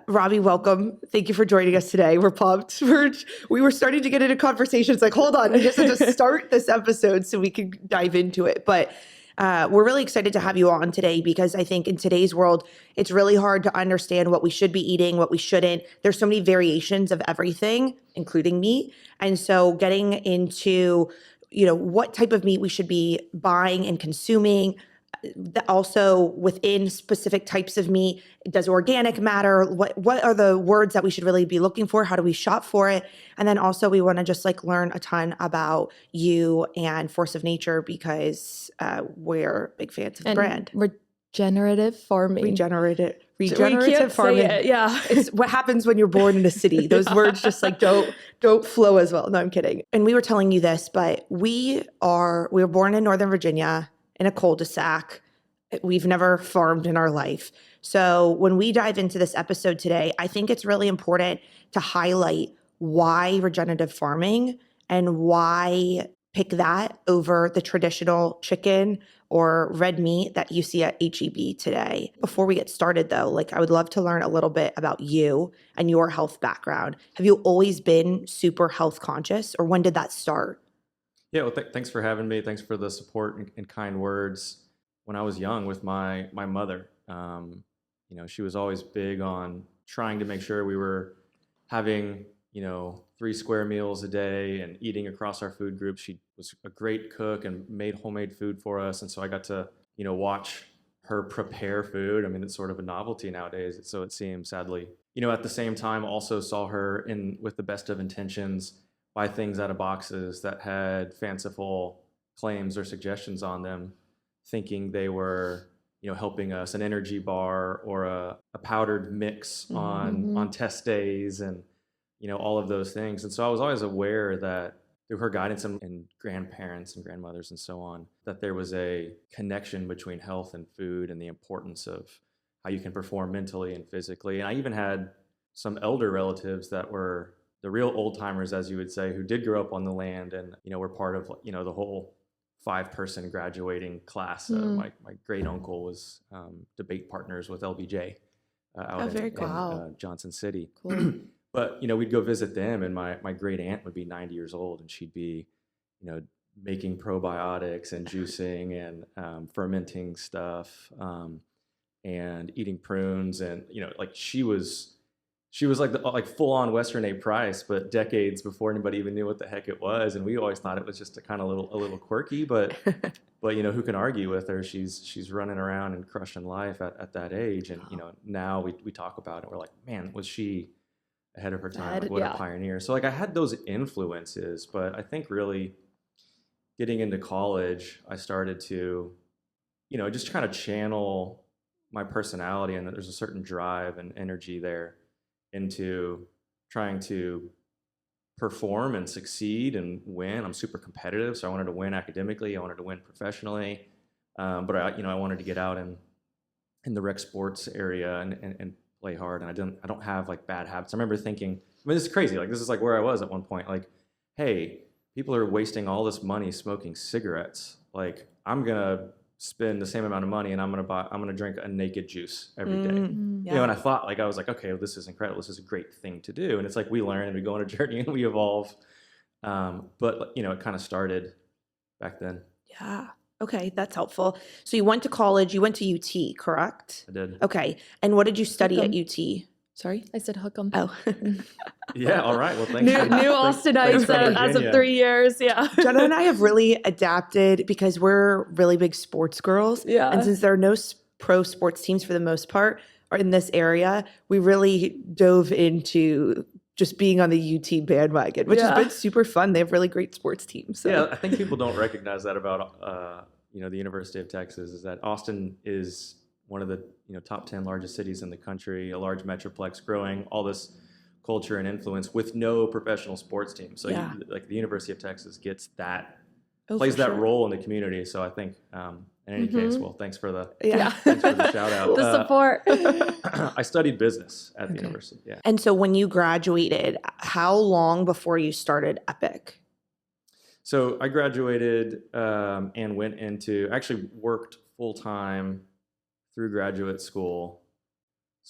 Robby, welcome. Thank you for joining us today. We're pumped. We were starting to get into conversations like, hold on, I just have to start this episode so we can dive into it. But we're really excited to have you on today because I think in today's world, it's really hard to understand what we should be eating, what we shouldn't. There's so many variations of everything, including meat. And so getting into, what type of meat we should be buying and consuming. Also within specific types of meat, does organic matter? What are the words that we should really be looking for? How do we shop for it? And then also we want to just learn a ton about you and Force of Nature because we're big fans of the brand. Regenerative farming. Regenerative We can't farming. Say it, yeah. It's what happens when you're born in a city. Those words just don't flow as well. No, I'm kidding. And we were telling you this, but we were born in Northern Virginia in a cul-de-sac. We've never farmed in our life. So when we dive into this episode today, I think it's really important to highlight why regenerative farming and why pick that over the traditional chicken or red meat that you see at H-E-B today. Before we get started though, I would love to learn a little bit about you and your health background. Have you always been super health conscious, or when did that start? Yeah, well, thanks for having me. Thanks for the support and kind words. When I was young with my mother, she was always big on trying to make sure we were having, 3 square meals a day and eating across our food groups. She was a great cook and made homemade food for us. And so I got to, watch her prepare food. I mean, it's sort of a novelty nowadays. So it seems, sadly, at the same time, also saw her with the best of intentions, buy things out of boxes that had fanciful claims or suggestions on them, thinking they were, helping us, an energy bar or a powdered mix on test days and, all of those things. And so I was always aware that through her guidance and grandparents and grandmothers and so on, that there was a connection between health and food and the importance of how you can perform mentally and physically. And I even had some elder relatives that were the real old timers, as you would say, who did grow up on the land and, were part of, the whole 5-person graduating class. My great uncle was debate partners with LBJ out in Johnson City. Cool. But, we'd go visit them, and my great aunt would be 90 years old, and she'd be, making probiotics and juicing and fermenting stuff and eating prunes. And, she was like full on Western A. Price, but decades before anybody even knew what the heck it was. And we always thought it was just a little quirky, but who can argue with her? She's running around and crushing life at that age. And, now we talk about it. We're like, man, was she ahead of her time? What a pioneer. So I had those influences, but I think really getting into college, I started to, just kind of channel my personality, and there's a certain drive and energy there into trying to perform and succeed and win. I'm super competitive, so I wanted to win academically. I wanted to win professionally, but I wanted to get out in the rec sports area and play hard. And I don't have bad habits. I remember thinking, this is crazy. This is where I was at one point. Hey, people are wasting all this money smoking cigarettes. I'm gonna spend the same amount of money and I'm gonna drink a naked juice every day. Yeah. And I thought, I was like, okay, well, this is incredible. This is a great thing to do. And it's we learn and we go on a journey and we evolve. But it kind of started back then. Yeah. Okay, that's helpful. So you went to college, you went to UT, correct? I did. Okay. And what did you study at UT? Sorry? I said hook 'em. Oh. Yeah, all right. Well, thanks. New Austinites as of 3 years, yeah. Jenna and I have really adapted because we're really big sports girls. Yeah. And since there are no pro sports teams for the most part or in this area, we really dove into just being on the UT bandwagon, which has been super fun. They have really great sports teams. So. Yeah, I think people don't recognize that about the University of Texas, is that Austin is one of the top 10 largest cities in the country, a large metroplex, growing all this culture and influence with no professional sports team. So the University of Texas gets that, plays that role in the community. So I think in any case, well, thanks for the shout out. The support. I studied business at the university. Yeah. And so when you graduated, how long before you started Epic? So I graduated and went into, actually worked full time through graduate school.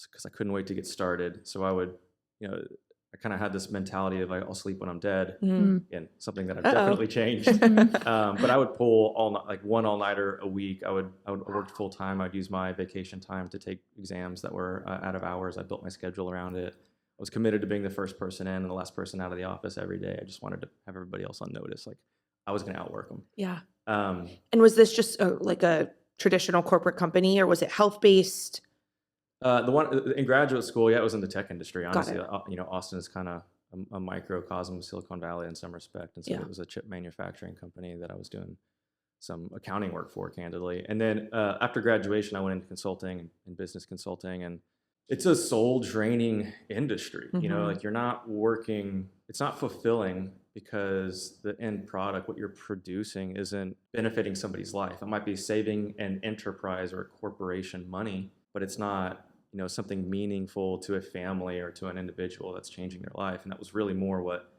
because I couldn't wait to get started. So I would, I kind of had this mentality of like, I'll sleep when I'm dead, and something that I've definitely changed. But I would pull like one all-nighter a week. I worked full time. I'd use my vacation time to take exams that were out of hours. I built my schedule around it. I was committed to being the first person in and the last person out of the office every day. I just wanted to have everybody else on notice. Like I was going to outwork them. Yeah. And was this just like a traditional corporate company, or was it health-based? The one in graduate school, it was in the tech industry. Honestly, Austin is kind of a microcosm of Silicon Valley in some respect, and so it was a chip manufacturing company that I was doing some accounting work for, candidly. And then after graduation, I went into consulting and business consulting, and it's a soul draining industry. Like you're not working, it's not fulfilling because the end product, what you're producing, isn't benefiting somebody's life. It might be saving an enterprise or a corporation money, but it's not, something meaningful to a family or to an individual that's changing their life. And that was really more what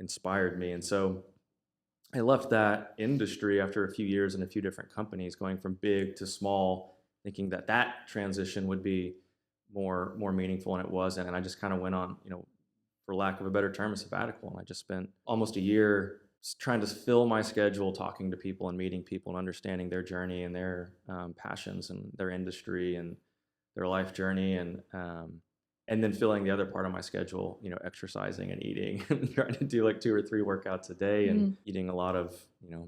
inspired me. And so I left that industry after a few years in a few different companies, going from big to small, thinking that transition would be more meaningful, and it wasn't. And I just kind of went on, for lack of a better term, a sabbatical. And I just spent almost a year trying to fill my schedule, talking to people and meeting people and understanding their journey and their passions and their industry and their life journey, and then filling the other part of my schedule, exercising and eating and trying to do like 2 or 3 workouts a day and eating a lot of,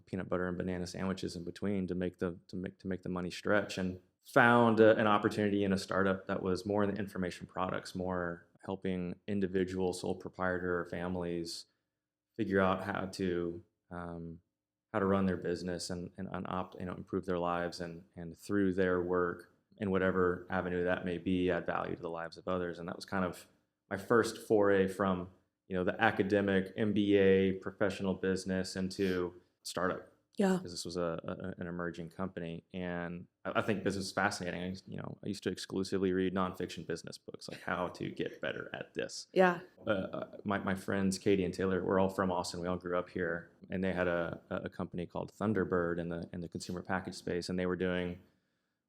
peanut butter and banana sandwiches in between to make the money stretch. And found an opportunity in a startup that was more in the information products, more helping individual sole proprietor families figure out how to run their business and improve their lives, and through their work in whatever avenue that may be, add value to the lives of others. And that was kind of my first foray from, the academic MBA professional business into startup. Yeah. Because this was an emerging company. And I think business is fascinating. I used to exclusively read nonfiction business books, like how to get better at this. Yeah. My friends, Katie and Taylor, we're all from Austin. We all grew up here. And they had a company called Thunderbird in the consumer package space. And they were doing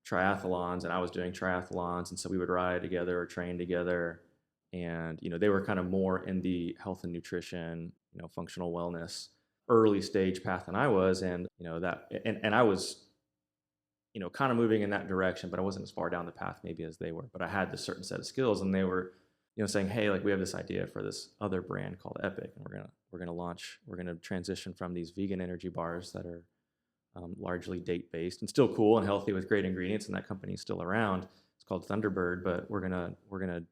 triathlons, and I was doing triathlons. And so we would ride together or train together. And, they were kind of more in the health and nutrition, functional wellness early stage path than I was. And, and I was, kind of moving in that direction, but I wasn't as far down the path maybe as they were. But I had this certain set of skills, and they were, saying, hey, like we have this idea for this other brand called Epic, and we're gonna transition from these vegan energy bars that are largely date-based and still cool and healthy with great ingredients, and that company is still around. It's called Thunderbird, but we're gonna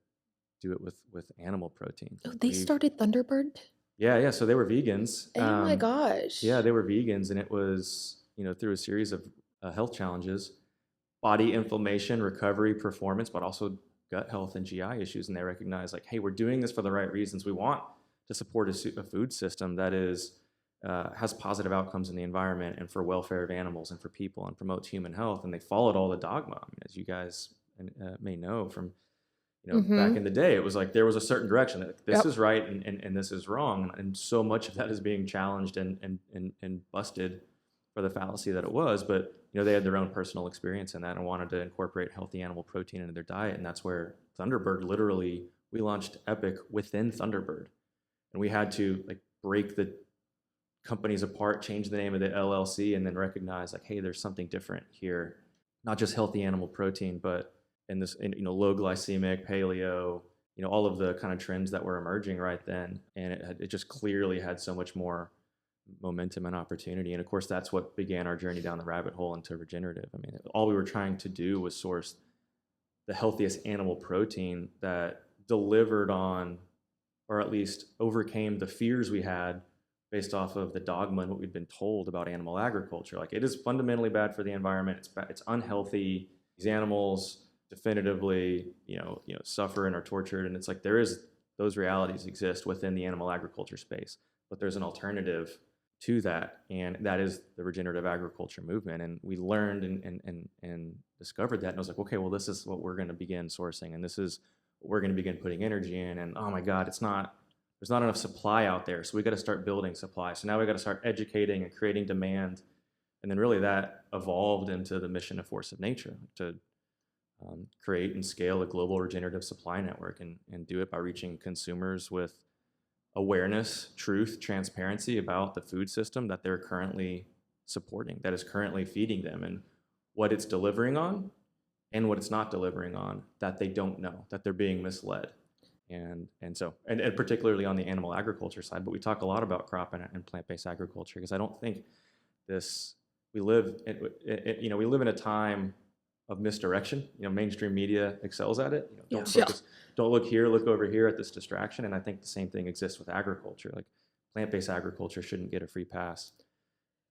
do it with animal protein. Oh, they started Thunderbird? Yeah. So they were vegans. Oh my gosh. Yeah, they were vegans, and it was, through a series of health challenges, body inflammation, recovery, performance, but also gut health and GI issues. And they recognized, like, hey, we're doing this for the right reasons. We want to support a food system that has positive outcomes in the environment and for welfare of animals and for people, and promotes human health. And they followed all the dogma. I mean, as you guys may know from, back in the day, it was like there was a certain direction that this is right and this is wrong. And so much of that is being challenged and busted for the fallacy that it was. But, they had their own personal experience in that and wanted to incorporate healthy animal protein into their diet. And that's where Thunderbird, literally, we launched Epic within Thunderbird. And we had to like break the companies apart, change the name of the LLC, and then recognize, like, hey, there's something different here. Not just healthy animal protein, but in this, low glycemic, paleo, all of the kind of trends that were emerging right then. And it just clearly had so much more momentum and opportunity. And of course, that's what began our journey down the rabbit hole into regenerative. I mean, all we were trying to do was source the healthiest animal protein that delivered on, or at least overcame the fears we had based off of the dogma and what we'd been told about animal agriculture. Like, it is fundamentally bad for the environment. It's unhealthy. These animals definitively, suffer and are tortured. And it's like, those realities exist within the animal agriculture space, but there's an alternative to that. And that is the regenerative agriculture movement. And we learned and discovered that. And I was like, okay, well, this is what we're going to begin sourcing. And this is what we're going to begin putting energy in. And oh my God, there's not enough supply out there. So we got to start building supply. So now we got to start educating and creating demand. And then really that evolved into the mission of Force of Nature, to create and scale a global regenerative supply network and do it by reaching consumers with awareness, truth, transparency about the food system that they're currently supporting, that is currently feeding them, and what it's delivering on and what it's not delivering on that they don't know, that they're being misled. And particularly on the animal agriculture side, but we talk a lot about crop and plant-based agriculture because I don't think we live in a time of misdirection. Mainstream media excels at it. Don't focus, don't look here, look over here at this distraction. And I think the same thing exists with agriculture. Like plant-based agriculture shouldn't get a free pass.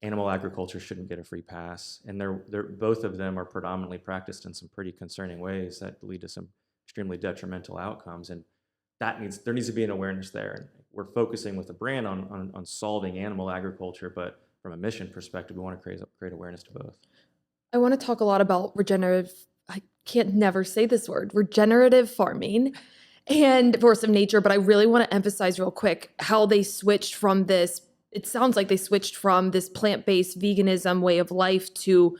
Animal agriculture shouldn't get a free pass. And they're both of them are predominantly practiced in some pretty concerning ways that lead to some extremely detrimental outcomes. And there needs to be an awareness there. And we're focusing with the brand on solving animal agriculture, but from a mission perspective, we want to create awareness to both. I want to talk a lot about I can't never say this word, regenerative farming and force of nature, but I really want to emphasize real quick how they switched from this. It sounds like they switched from this plant-based veganism way of life to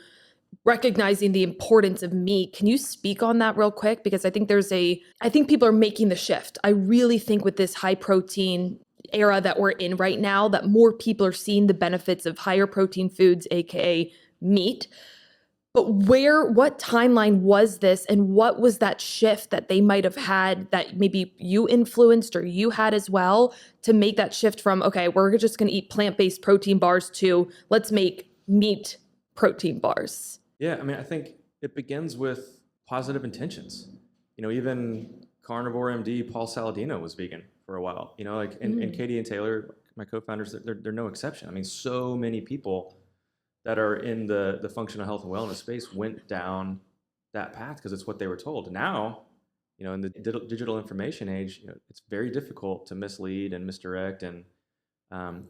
recognizing the importance of meat. Can you speak on that real quick? Because I think people are making the shift. I really think with this high protein era that we're in right now, that more people are seeing the benefits of higher protein foods, AKA meat. But what timeline was this, and what was that shift that they might have had that maybe you influenced or you had as well to make that shift from, okay, we're just going to eat plant-based protein bars to let's make meat protein bars? Yeah, I think it begins with positive intentions. Even Carnivore MD Paul Saladino was vegan for a while. And Katie and Taylor, my co-founders, they're no exception. So many people that are in the functional health and wellness space went down that path because it's what they were told. Now, in the digital information age, it's very difficult to mislead and misdirect and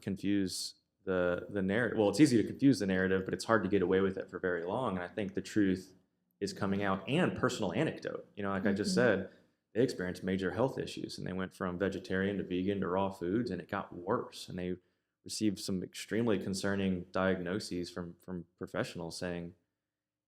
confuse the narrative. Well, it's easy to confuse the narrative, but it's hard to get away with it for very long. And I think the truth is coming out, and personal anecdote. I just said, they experienced major health issues and they went from vegetarian to vegan to raw foods, and it got worse. And they received some extremely concerning diagnoses from professionals saying,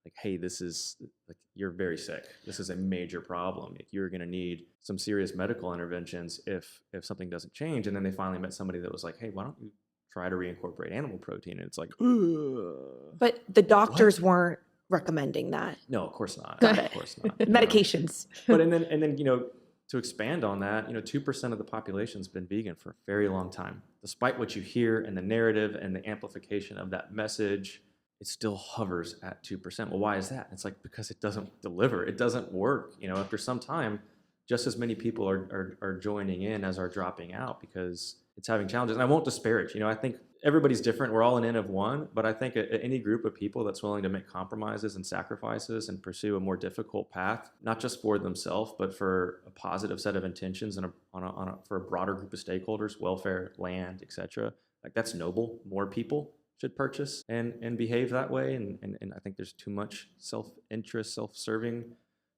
like, hey, this is like, you're very sick. This is a major problem. Like, you're going to need some serious medical interventions if something doesn't change. And then they finally met somebody that was like, hey, why don't you try to reincorporate animal protein? And it's like, ugh. But the doctors weren't recommending that. No, of course not. Got Of it. course not. Medications. But and then to expand on that, 2% of the population's been vegan for a very long time. Despite what you hear in the narrative and the amplification of that message, it still hovers at 2%. Well, why is that? It's like, because it doesn't deliver. It doesn't work. After some time, just as many people are joining in as are dropping out because it's having challenges. And I won't disparage. I think everybody's different. We're all an N of one. But I think any group of people that's willing to make compromises and sacrifices and pursue a more difficult path, not just for themselves, but for a positive set of intentions and for a broader group of stakeholders, welfare, land, etc. Like, that's noble. More people should purchase and behave that way. And I think there's too much self-interest, self-serving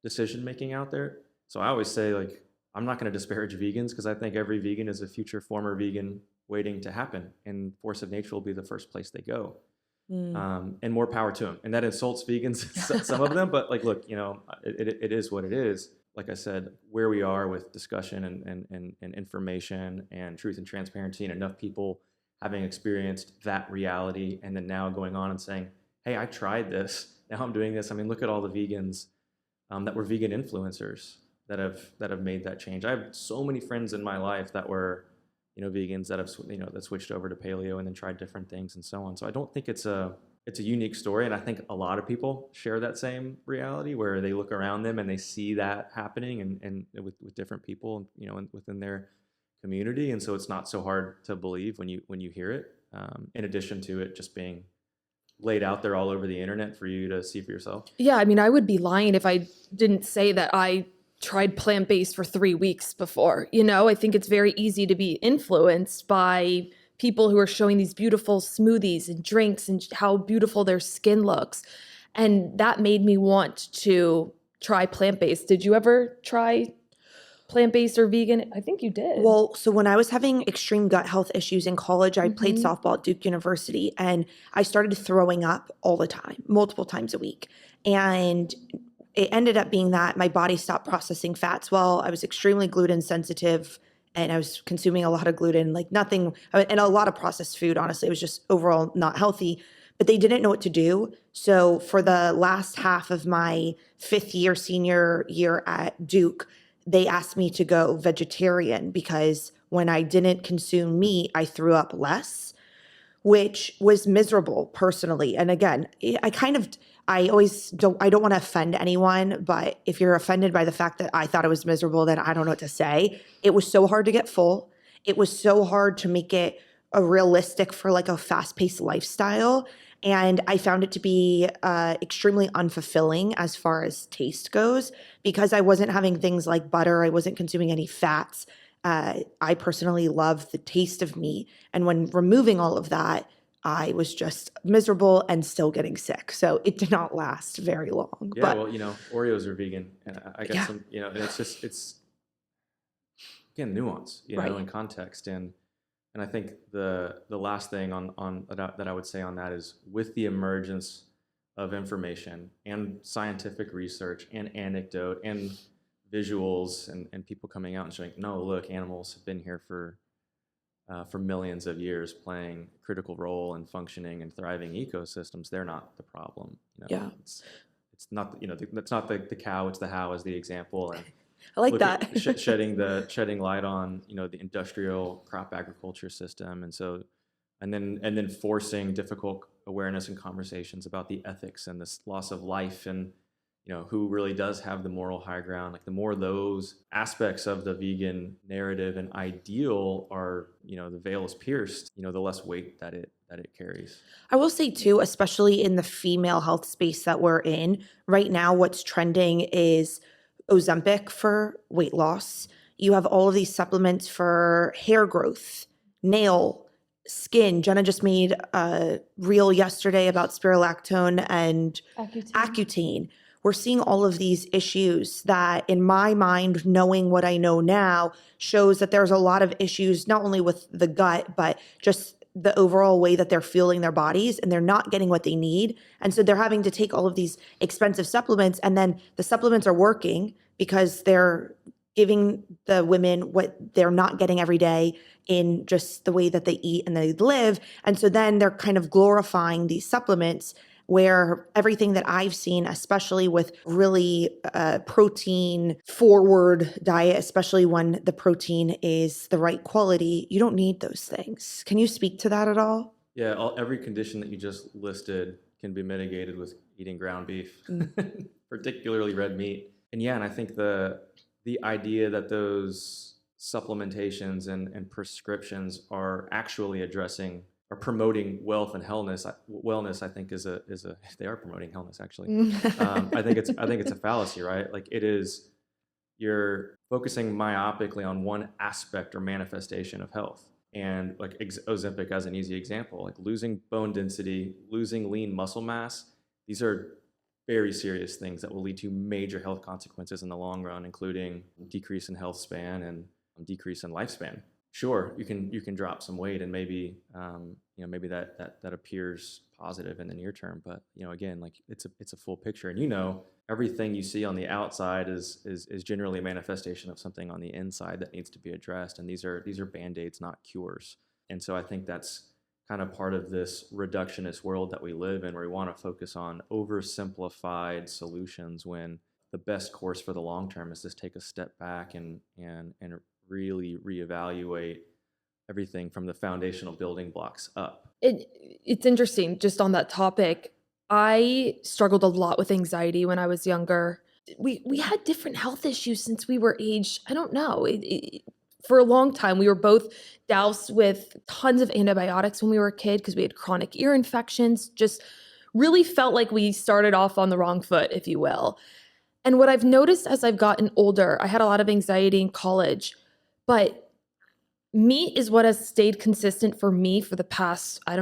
decision-making out there. So I always say, like, I'm not going to disparage vegans because I think every vegan is a future former vegan waiting to happen, and Force of Nature will be the first place they go. And more power to them. And that insults vegans, some of them, but like, look, it is what it is. Like I said, where we are with discussion and information and truth and transparency, and enough people having experienced that reality, and then now going on and saying, hey, I tried this, now I'm doing this. Look at all the vegans that were vegan influencers that have made that change. I have so many friends in my life that were, vegans that have, that switched over to paleo and then tried different things and so on. So I don't think it's a unique story. And I think a lot of people share that same reality where they look around them and they see that happening and with different people, within their community. And so it's not so hard to believe when you hear it, in addition to it just being laid out there all over the internet for you to see for yourself. Yeah, I would be lying if I didn't say that I tried plant-based for 3 weeks before. I think it's very easy to be influenced by people who are showing these beautiful smoothies and drinks and how beautiful their skin looks. And that made me want to try plant-based. Did you ever try plant-based or vegan? I think you did. Well, so when I was having extreme gut health issues in college, I played softball at Duke University, and I started throwing up all the time, multiple times a week. And it ended up being that my body stopped processing fats well. I was extremely gluten sensitive and I was consuming a lot of gluten, like nothing, and a lot of processed food, honestly. It was just overall not healthy, but they didn't know what to do. So for the last half of my senior year at Duke, they asked me to go vegetarian because when I didn't consume meat, I threw up less, which was miserable personally. And again, I don't want to offend anyone, but if you're offended by the fact that I thought it was miserable, then I don't know what to say. It was so hard to get full. It was so hard to make it a realistic for like a fast-paced lifestyle. And I found it to be extremely unfulfilling as far as taste goes because I wasn't having things like butter. I wasn't consuming any fats. I personally love the taste of meat. And when removing all of that, I was just miserable and still getting sick. So it did not last very long. Yeah, but well, Oreos are vegan, and I got Yeah. some, and it's again nuance, Right. and context, and I think the last thing on that I would say on that is with the emergence of information and scientific research and anecdote and visuals and people coming out and showing, no, look, animals have been here for millions of years playing a critical role in functioning and thriving ecosystems. They're not the problem. Yeah. It's not, that's not the cow, it's the how is the example. And I like that. shedding light on, the industrial crop agriculture system. And so, and then forcing difficult awareness and conversations about the ethics and this loss of life and, who really does have the moral high ground. Like the more those aspects of the vegan narrative and ideal are, the veil is pierced, the less weight that it carries. I will say too, especially in the female health space that we're in right now, what's trending is Ozempic for weight loss. You have all of these supplements for hair growth, nail, skin. Jenna just made a reel yesterday about spirulactone and Accutane. We're seeing all of these issues that, in my mind, knowing what I know now, shows that there's a lot of issues, not only with the gut, but just the overall way that they're fueling their bodies, and they're not getting what they need. And so they're having to take all of these expensive supplements, and then the supplements are working because they're giving the women what they're not getting every day in just the way that they eat and they live. And so then they're kind of glorifying these supplements where everything that I've seen, especially with really protein forward diet, especially when the protein is the right quality, you don't need those things. Can you speak to that at all? Yeah, every condition that you just listed can be mitigated with eating ground beef, particularly red meat. And yeah, and I think the idea that those supplementations and prescriptions are actually addressing or promoting wealth and wellness, I think is a they are promoting wellness actually. I think it's a fallacy, right? Like you're focusing myopically on one aspect or manifestation of health. And like Ozempic as an easy example, like losing bone density, losing lean muscle mass, these are very serious things that will lead to major health consequences in the long run, including decrease in health span and decrease in lifespan. Sure, you can drop some weight and maybe maybe that appears positive in the near term, but again, like it's a full picture, and everything you see on the outside is generally a manifestation of something on the inside that needs to be addressed, and these are band-aids, not cures. And so I think that's kind of part of this reductionist world that we live in, where we want to focus on oversimplified solutions when the best course for the long term is just take a step back and really reevaluate everything from the foundational building blocks up. It's interesting, just on that topic. I struggled a lot with anxiety when I was younger. We had different health issues since we were aged, I don't know. For a long time, we were both doused with tons of antibiotics when we were a kid because we had chronic ear infections. Just really felt like we started off on the wrong foot, if you will. And what I've noticed as I've gotten older, I had a lot of anxiety in college, but meat is what has stayed consistent for me for the past, 4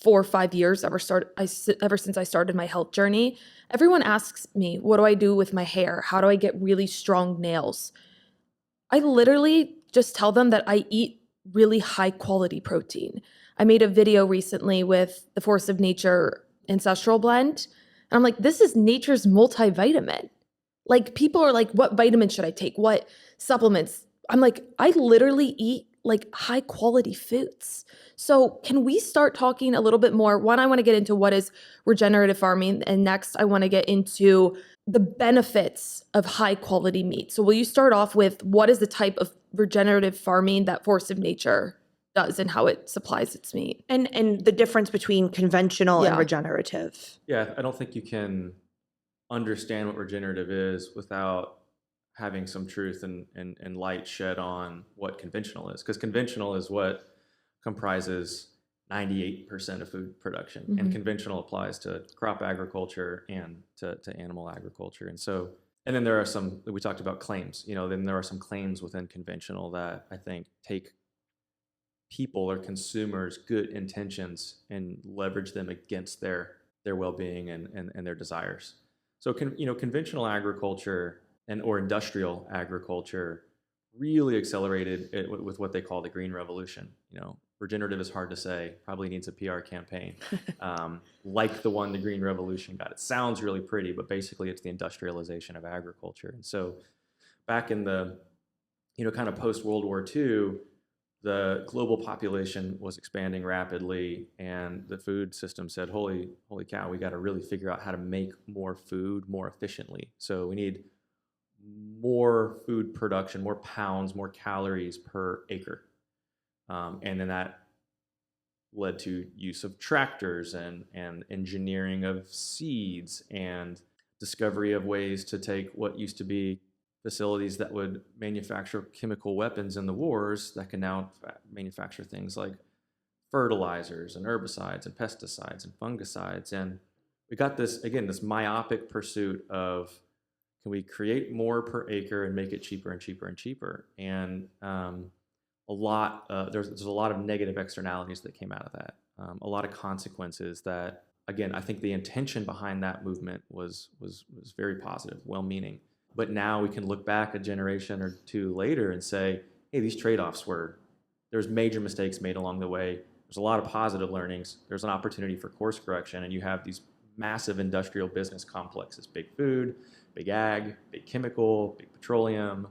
or 5 years, ever since I started my health journey. Everyone asks me, what do I do with my hair? How do I get really strong nails? I literally just tell them that I eat really high quality protein. I made a video recently with the Force of Nature Ancestral Blend. And I'm like, this is nature's multivitamin. Like people are like, what vitamins should I take? What supplements? I'm like, I literally eat like high quality foods. So can we start talking a little bit more? One, I want to get into what is regenerative farming. And next, I want to get into the benefits of high quality meat. So will you start off with what is the type of regenerative farming that Force of Nature does and how it supplies its meat? And the difference between conventional and Yeah. regenerative. Yeah, I don't think you can understand what regenerative is without having some truth and light shed on what conventional is. Because conventional is what comprises 98% of food production. And Mhm. conventional applies to crop agriculture and to animal agriculture. And so, and then there are some, we talked about claims, then there are some claims within conventional that I think take people or consumers' good intentions and leverage them against their well-being and their desires. So conventional agriculture or industrial agriculture really accelerated it with what they call the green revolution. Regenerative is hard to say, probably needs a PR campaign, like the one the green revolution got. It sounds really pretty, but basically it's the industrialization of agriculture. And so back in the kind of post World War II, the global population was expanding rapidly, and the food system said, holy cow, we got to really figure out how to make more food more efficiently. So we need more food production, more pounds, more calories per acre. And then that led to use of tractors and engineering of seeds and discovery of ways to take what used to be facilities that would manufacture chemical weapons in the wars that can now manufacture things like fertilizers and herbicides and pesticides and fungicides. And we got this, again, this myopic pursuit of, can we create more per acre and make it cheaper and cheaper and cheaper? And there's a lot of negative externalities that came out of that. A lot of consequences that, again, I think the intention behind that movement was very positive, well-meaning. But now we can look back a generation or two later and say, hey, these trade-offs there's major mistakes made along the way. There's a lot of positive learnings. There's an opportunity for course correction, and you have these massive industrial business complexes, big food, big ag, big chemical, big petroleum,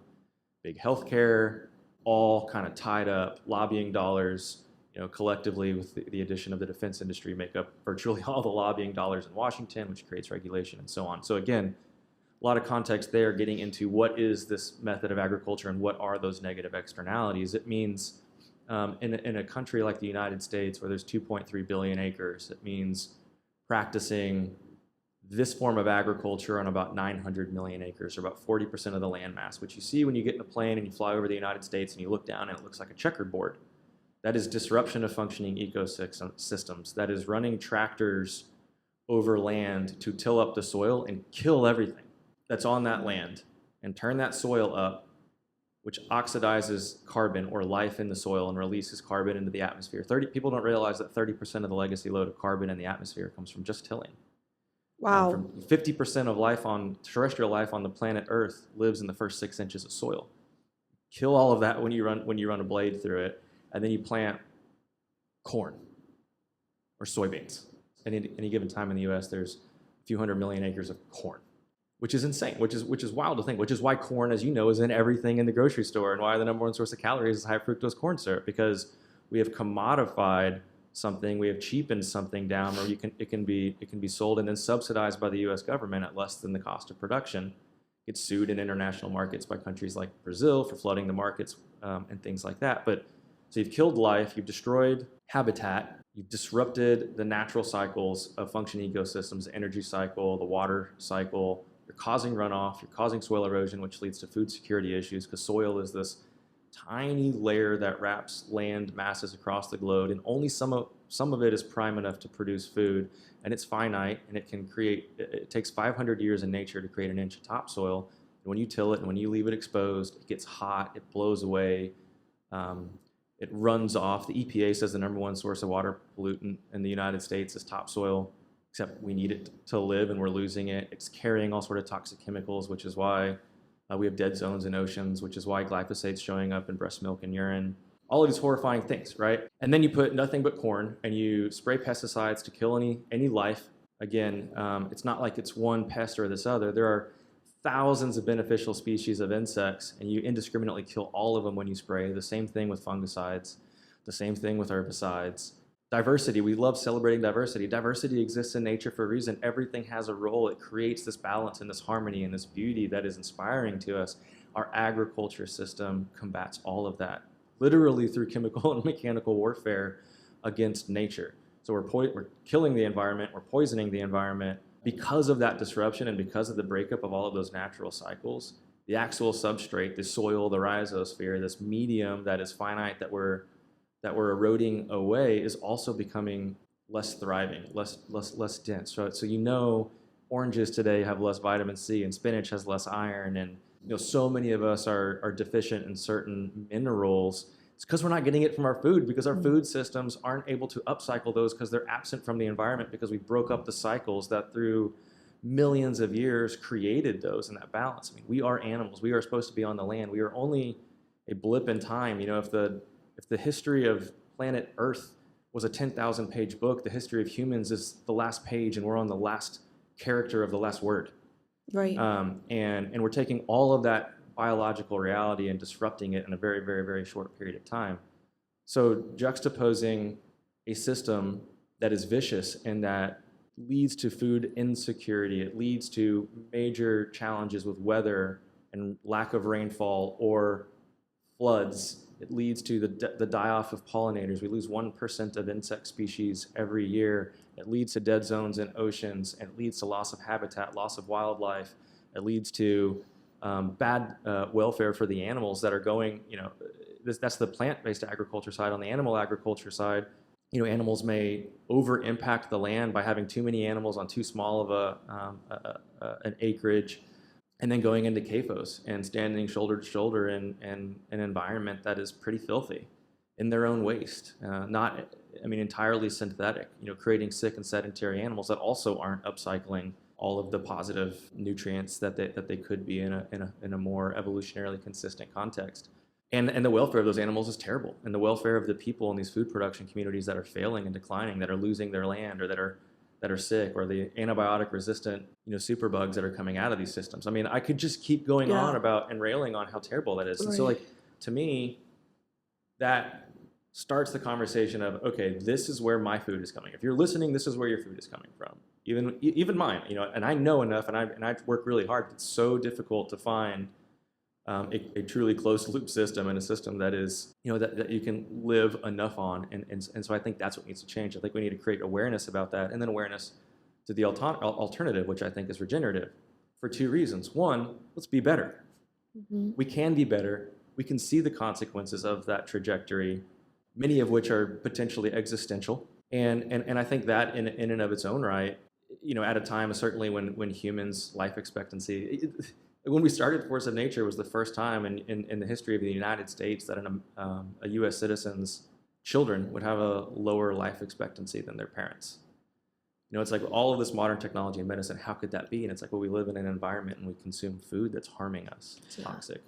big healthcare, all kind of tied up, lobbying dollars, collectively with the addition of the defense industry, make up virtually all the lobbying dollars in Washington, which creates regulation and so on. So again, a lot of context there, getting into what is this method of agriculture and what are those negative externalities. It means in a country like the United States where there's 2.3 billion acres, it means practicing this form of agriculture on about 900 million acres, or about 40% of the land mass, which you see when you get in a plane and you fly over the United States and you look down and it looks like a checkerboard. That is disruption of functioning ecosystems. That is running tractors over land to till up the soil and kill everything that's on that land and turn that soil up, which oxidizes carbon or life in the soil and releases carbon into the atmosphere. People don't realize that 30% of the legacy load of carbon in the atmosphere comes from just tilling. Wow. 50% of terrestrial life on the planet Earth lives in the first 6 inches of soil. Kill all of that when you run a blade through it, and then you plant corn or soybeans. And at any given time in the U.S., there's a few 100 million acres of corn, which is insane, which is wild to think, which is why corn, as you know, is in everything in the grocery store, and why the number one source of calories is high fructose corn syrup, because we have commodified something, we have cheapened something down where it can be sold and then subsidized by the U.S. government at less than the cost of production. Gets sued in international markets by countries like Brazil for flooding the markets and things like that. But so you've killed life, you've destroyed habitat, you've disrupted the natural cycles of functioning ecosystems, the energy cycle, the water cycle. You're causing runoff, you're causing soil erosion, which leads to food security issues, because soil is this tiny layer that wraps land masses across the globe, and only some of it is prime enough to produce food, and it's finite, and it takes 500 years in nature to create an inch of topsoil. And when you till it and when you leave it exposed, it gets hot, it blows away, it runs off. The EPA says the number one source of water pollutant in the United States is topsoil, except we need it to live and we're losing it. It's carrying all sort of toxic chemicals, which is why we have dead zones in oceans, which is why glyphosate's showing up in breast milk and urine. All of these horrifying things, right? And then you put nothing but corn and you spray pesticides to kill any life again, it's not like it's one pest or this other. There are thousands of beneficial species of insects, and you indiscriminately kill all of them when you spray. The same thing with fungicides, the same thing with herbicides. Diversity, we love celebrating diversity. Diversity exists in nature for a reason. Everything has a role. It creates this balance and this harmony and this beauty that is inspiring to us. Our agriculture system combats all of that, literally through chemical and mechanical warfare against nature. So we're killing the environment, we're poisoning the environment. Because of that disruption and because of the breakup of all of those natural cycles, the actual substrate, the soil, the rhizosphere, this medium that is finite that we're eroding away is also becoming less thriving, less dense. Right? So oranges today have less vitamin C and spinach has less iron, and so many of us are deficient in certain minerals. It's because we're not getting it from our food, because our food systems aren't able to upcycle those because they're absent from the environment, because we broke up the cycles that through millions of years created those in that balance. I mean, we are animals. We are supposed to be on the land. We are only a blip in time. If the history of planet Earth was a 10,000 page book, the history of humans is the last page, and we're on the last character of the last word. Right. And we're taking all of that biological reality and disrupting it in a very, very, very short period of time. So juxtaposing a system that is vicious and that leads to food insecurity, it leads to major challenges with weather and lack of rainfall or floods. It leads to the die-off of pollinators. We lose 1% of insect species every year. It leads to dead zones in oceans. It leads to loss of habitat, loss of wildlife. It leads to bad welfare for the animals that are going, that's the plant-based agriculture side. On the animal agriculture side, animals may over-impact the land by having too many animals on too small of an acreage, and then going into CAFOs and standing shoulder to shoulder in an environment that is pretty filthy in their own waste, entirely synthetic, creating sick and sedentary animals that also aren't upcycling all of the positive nutrients that they could be in a more evolutionarily consistent context. And the welfare of those animals is terrible. And the welfare of the people in these food production communities that are failing and declining, that are losing their land, or that are sick, or the antibiotic resistant superbugs that are coming out of these systems. I mean, I could just keep going on about and railing on how terrible that is. Right. And so, to me, that starts the conversation of, okay, this is where my food is coming. If you're listening, this is where your food is coming from. Even mine, and I know enough, and I work really hard. It's so difficult to find a truly closed loop system, and a system that is, that you can live enough on. And so I think that's what needs to change. I think we need to create awareness about that, and then awareness to the alternative, which I think is regenerative, for two reasons. One, let's be better. Mm-hmm. We can be better. We can see the consequences of that trajectory, many of which are potentially existential. And I think that in and of its own right, at a time, certainly when humans' life expectancy, when we started Force of Nature, was the first time in the history of the United States that a U.S. citizen's children would have a lower life expectancy than their parents. It's like all of this modern technology and medicine, how could that be? And it's like, well, we live in an environment and we consume food that's harming us. It's toxic.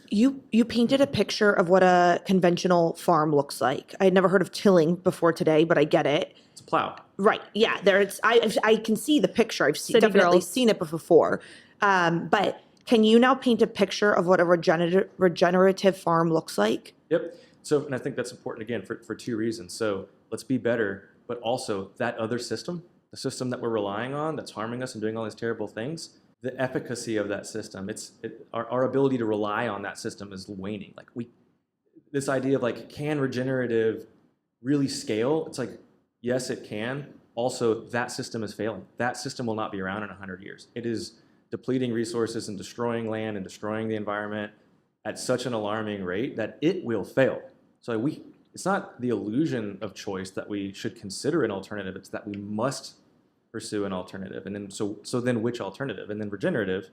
You painted a picture of what a conventional farm looks like. I had never heard of tilling before today, but I get it. It's a plow. Right. Yeah. I can see the picture. I've definitely seen it before. But can you now paint a picture of what a regenerative farm looks like? Yep. So, and I think that's important, again, for two reasons. So let's be better, but also that other system, the system that we're relying on that's harming us and doing all these terrible things, the efficacy of that system, our ability to rely on that system is waning. This idea of can regenerative really scale? It's like, yes, it can. Also, that system is failing. That system will not be around in 100 years. It is depleting resources and destroying land and destroying the environment at such an alarming rate that it will fail. So it's not the illusion of choice that we should consider an alternative. It's that we must pursue an alternative. And then so then which alternative? And then regenerative,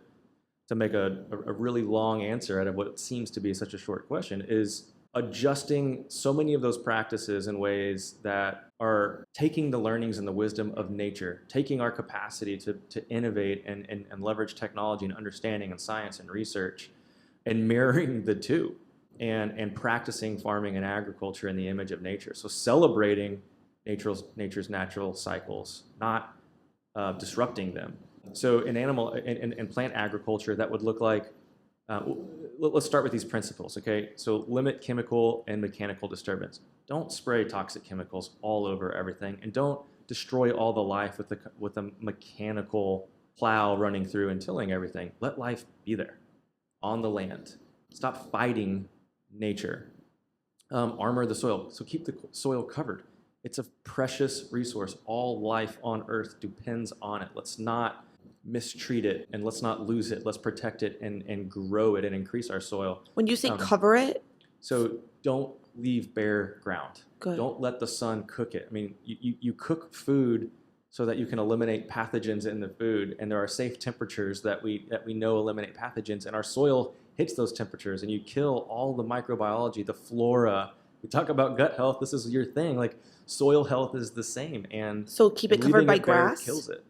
to make a really long answer out of what seems to be such a short question, is adjusting so many of those practices in ways that are taking the learnings and the wisdom of nature, taking our capacity to innovate and leverage technology and understanding and science and research, and mirroring the two, and practicing farming and agriculture in the image of nature. So celebrating nature's natural cycles, not disrupting them. So in animal and plant agriculture, that would look like, let's start with these principles, okay? So limit chemical and mechanical disturbance. Don't spray toxic chemicals all over everything, and don't destroy all the life with a mechanical plow running through and tilling everything. Let life be there on the land. Stop fighting nature. Armor the soil. So keep the soil covered. It's a precious resource. All life on earth depends on it. Let's not mistreat it, and let's not lose it. Let's protect it and grow it and increase our soil. When you say cover it, So don't leave bare ground. Good. Don't let the sun cook it. I mean, you cook food so that you can eliminate pathogens in the food, and there are safe temperatures that we know eliminate pathogens, and our soil hits those temperatures, and you kill all the microbiology, the flora. We talk about gut health. This is your thing. Like, soil health is the same, and so keep it covered leaving by it bare grass. kills it.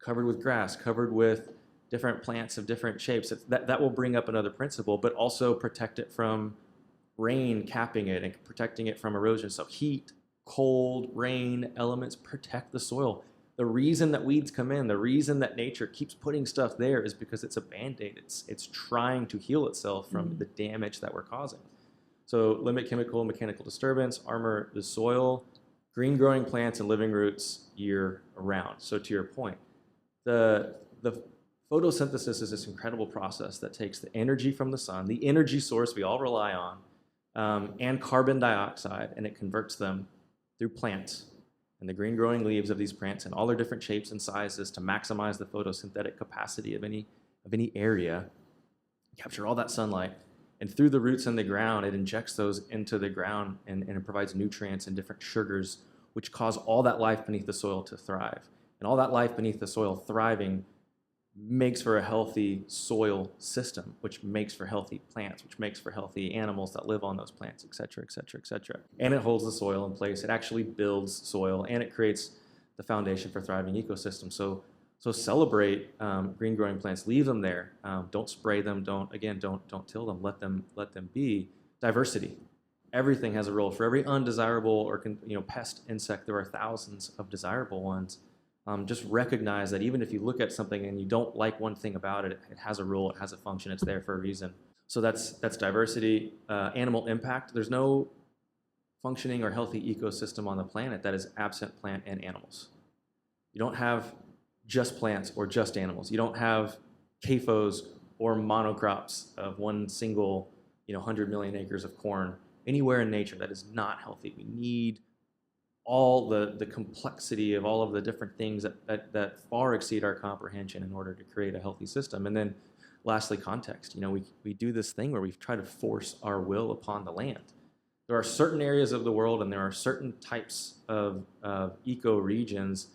Covered with grass, covered with different plants of different shapes. That will bring up another principle, but also protect it from rain capping it and protecting it from erosion. So heat, cold, rain, elements protect the soil. The reason that weeds come in, the reason that nature keeps putting stuff there is because it's a Band-Aid. It's trying to heal itself from the damage that we're causing. So limit chemical and mechanical disturbance, armor the soil, green growing plants and living roots year round. So to your point, the photosynthesis is this incredible process that takes the energy from the sun, the energy source we all rely on, and carbon dioxide, and it converts them through plants and the green growing leaves of these plants in all their different shapes and sizes to maximize the photosynthetic capacity of any area, capture all that sunlight, and through the roots in the ground, it injects those into the ground, and it provides nutrients and different sugars, which cause all that life beneath the soil to thrive. And all that life beneath the soil thriving makes for a healthy soil system, which makes for healthy plants, which makes for healthy animals that live on those plants, et cetera, et cetera, et cetera. And it holds the soil in place. It actually builds soil, and it creates the foundation for thriving ecosystems. So celebrate green growing plants. Leave them there. Don't spray them. Don't till them. Let them be. Diversity. Everything has a role. For every undesirable or pest, insect, there are thousands of desirable ones. Just recognize that even if you look at something and you don't like one thing about it, it has a role, it has a function, it's there for a reason. So that's diversity. Animal impact. There's no functioning or healthy ecosystem on the planet that is absent plant and animals. You don't have just plants or just animals. You don't have CAFOs or monocrops of one single 100 million acres of corn anywhere in nature. That is not healthy. We need all the complexity of all of the different things that far exceed our comprehension in order to create a healthy system. And then lastly, context. We do this thing where we try to force our will upon the land. There are certain areas of the world, and there are certain types of ecoregions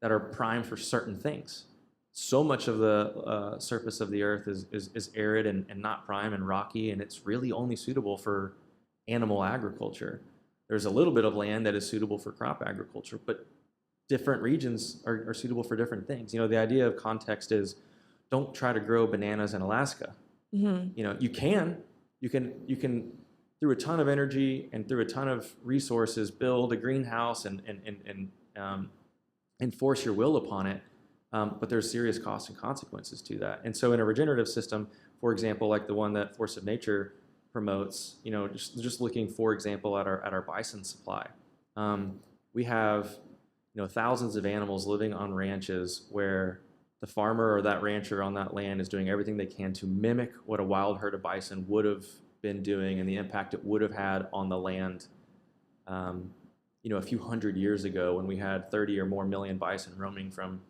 that are primed for certain things. So much of the surface of the earth is arid and not prime and rocky, and it's really only suitable for animal agriculture. There's a little bit of land that is suitable for crop agriculture, but different regions are suitable for different things. The idea of context is, don't try to grow bananas in Alaska. Mm-hmm. You can through a ton of energy and through a ton of resources build a greenhouse and enforce your will upon it, but there's serious costs and consequences to that. And so in a regenerative system, for example, like the one that Force of Nature promotes, just looking, for example, at our bison supply. We have thousands of animals living on ranches where the farmer or that rancher on that land is doing everything they can to mimic what a wild herd of bison would have been doing and the impact it would have had on the land a few hundred years ago, when we had 30 or more million bison roaming from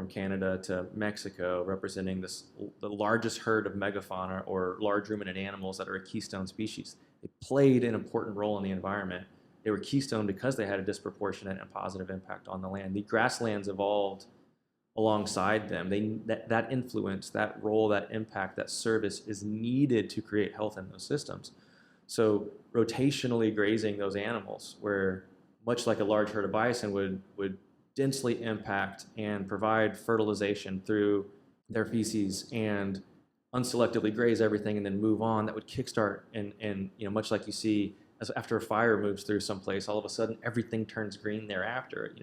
Canada to Mexico, representing the largest herd of megafauna or large ruminant animals that are a keystone species. They played an important role in the environment. They were keystone because they had a disproportionate and positive impact on the land. The grasslands evolved alongside them. That influence, that role, that impact, that service is needed to create health in those systems. So rotationally grazing those animals, where much like a large herd of bison would densely impact and provide fertilization through their feces and unselectively graze everything and then move on, that would kickstart and much like you see as after a fire moves through someplace, all of a sudden everything turns green thereafter.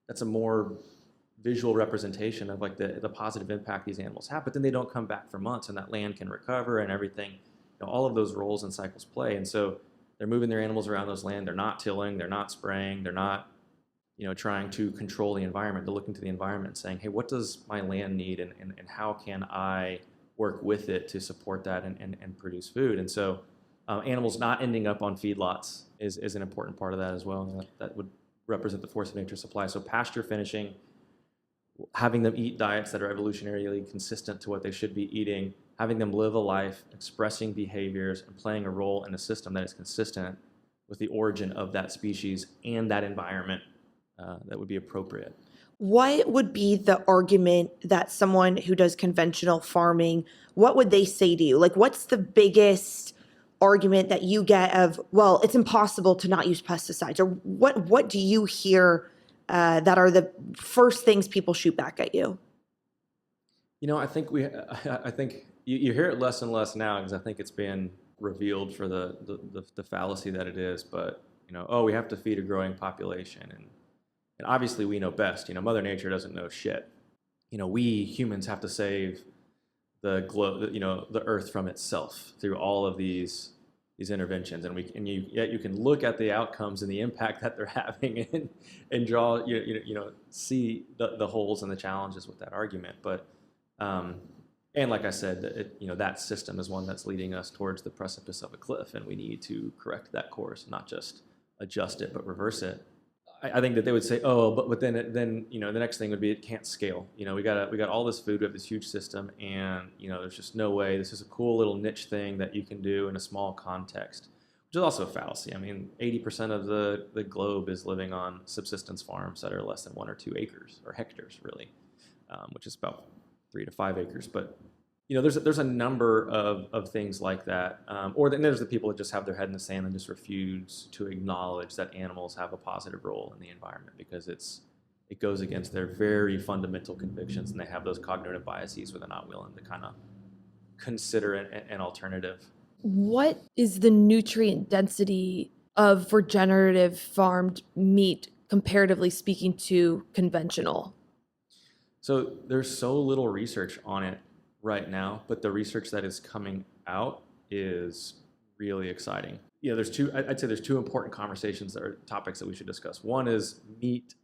That's a more visual representation of like the positive impact these animals have, but then they don't come back for months, and that land can recover and everything. All of those roles and cycles play, and so they're moving their animals around those land. They're not tilling, they're not spraying, they're not trying to control the environment. They're looking to the environment and saying, hey, what does my land need, and how can I work with it to support that and produce food? And so animals not ending up on feedlots is an important part of that as well. That would represent the force of nature supply. So pasture finishing, having them eat diets that are evolutionarily consistent to what they should be eating, having them live a life, expressing behaviors, and playing a role in a system that is consistent with the origin of that species and that environment that would be appropriate. What would be the argument that someone who does conventional farming, what would they say to you? Like, what's the biggest argument that you get of, well, it's impossible to not use pesticides? Or what do you hear that are the first things people shoot back at you? I think I think you hear it less and less now, because I think it's been revealed for the fallacy that it is. But we have to feed a growing population, and obviously we know best. Mother Nature doesn't know shit. We humans have to save the globe, the Earth from itself through all of these interventions, and you can look at the outcomes and the impact that they're having, and draw see the holes and the challenges with that argument. But and like I said, that system is one that's leading us towards the precipice of a cliff, and we need to correct that course, not just adjust it, but reverse it. I think that they would say, oh, but then the next thing would be it can't scale. We got all this food, we have this huge system, and there's just no way. This is a cool little niche thing that you can do in a small context, which is also a fallacy. I mean, 80% of the globe is living on subsistence farms that are less than 1 or 2 acres or hectares, really, which is about 3 to 5 acres. But there's a number of things like that. Or then there's the people that just have their head in the sand and just refuse to acknowledge that animals have a positive role in the environment, because it goes against their very fundamental convictions, and they have those cognitive biases where they're not willing to kind of consider an alternative. What is the nutrient density of regenerative farmed meat, comparatively speaking, to conventional? So there's so little research on it right now, but the research that is coming out is really exciting. I'd say there's 2 important conversations or topics that we should discuss. One is meat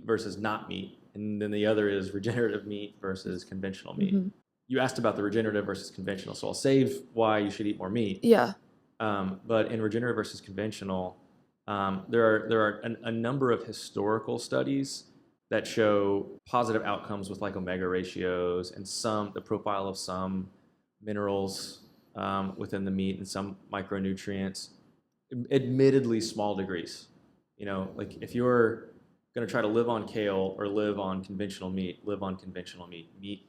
versus not meat, and then the other is regenerative meat versus conventional meat. Mm-hmm. You asked about the regenerative versus conventional, so I'll save why you should eat more meat. Yeah. But in regenerative versus conventional, there are a number of historical studies that show positive outcomes with like omega ratios and the profile of some minerals within the meat and some micronutrients, admittedly small degrees. Like if you're going to try to live on kale or live on conventional meat, live on conventional meat. Meat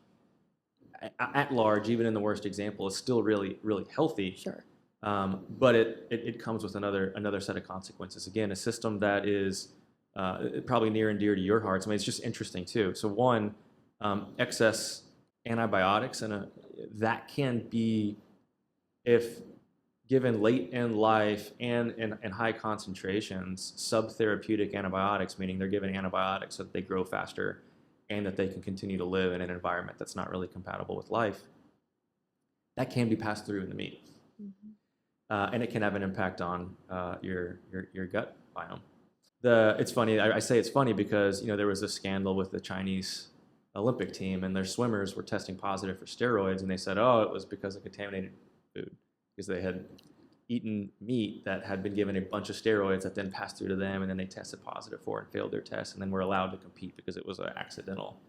at large, even in the worst example, is still really, really healthy. Sure. But it comes with another set of consequences. Again, a system that is probably near and dear to your hearts. I mean, it's just interesting too. So one, excess antibiotics, and that can be, if given late in life and in high concentrations, subtherapeutic antibiotics, meaning they're given antibiotics so that they grow faster and that they can continue to live in an environment that's not really compatible with life. That can be passed through in the meat. Mm-hmm. And it can have an impact on your gut biome. It's funny. I say it's funny because there was a scandal with the Chinese Olympic team, and their swimmers were testing positive for steroids, and they said, "Oh, it was because of contaminated food, because they had eaten meat that had been given a bunch of steroids that then passed through to them, and then they tested positive for it and failed their test, and then were allowed to compete because it was accidental."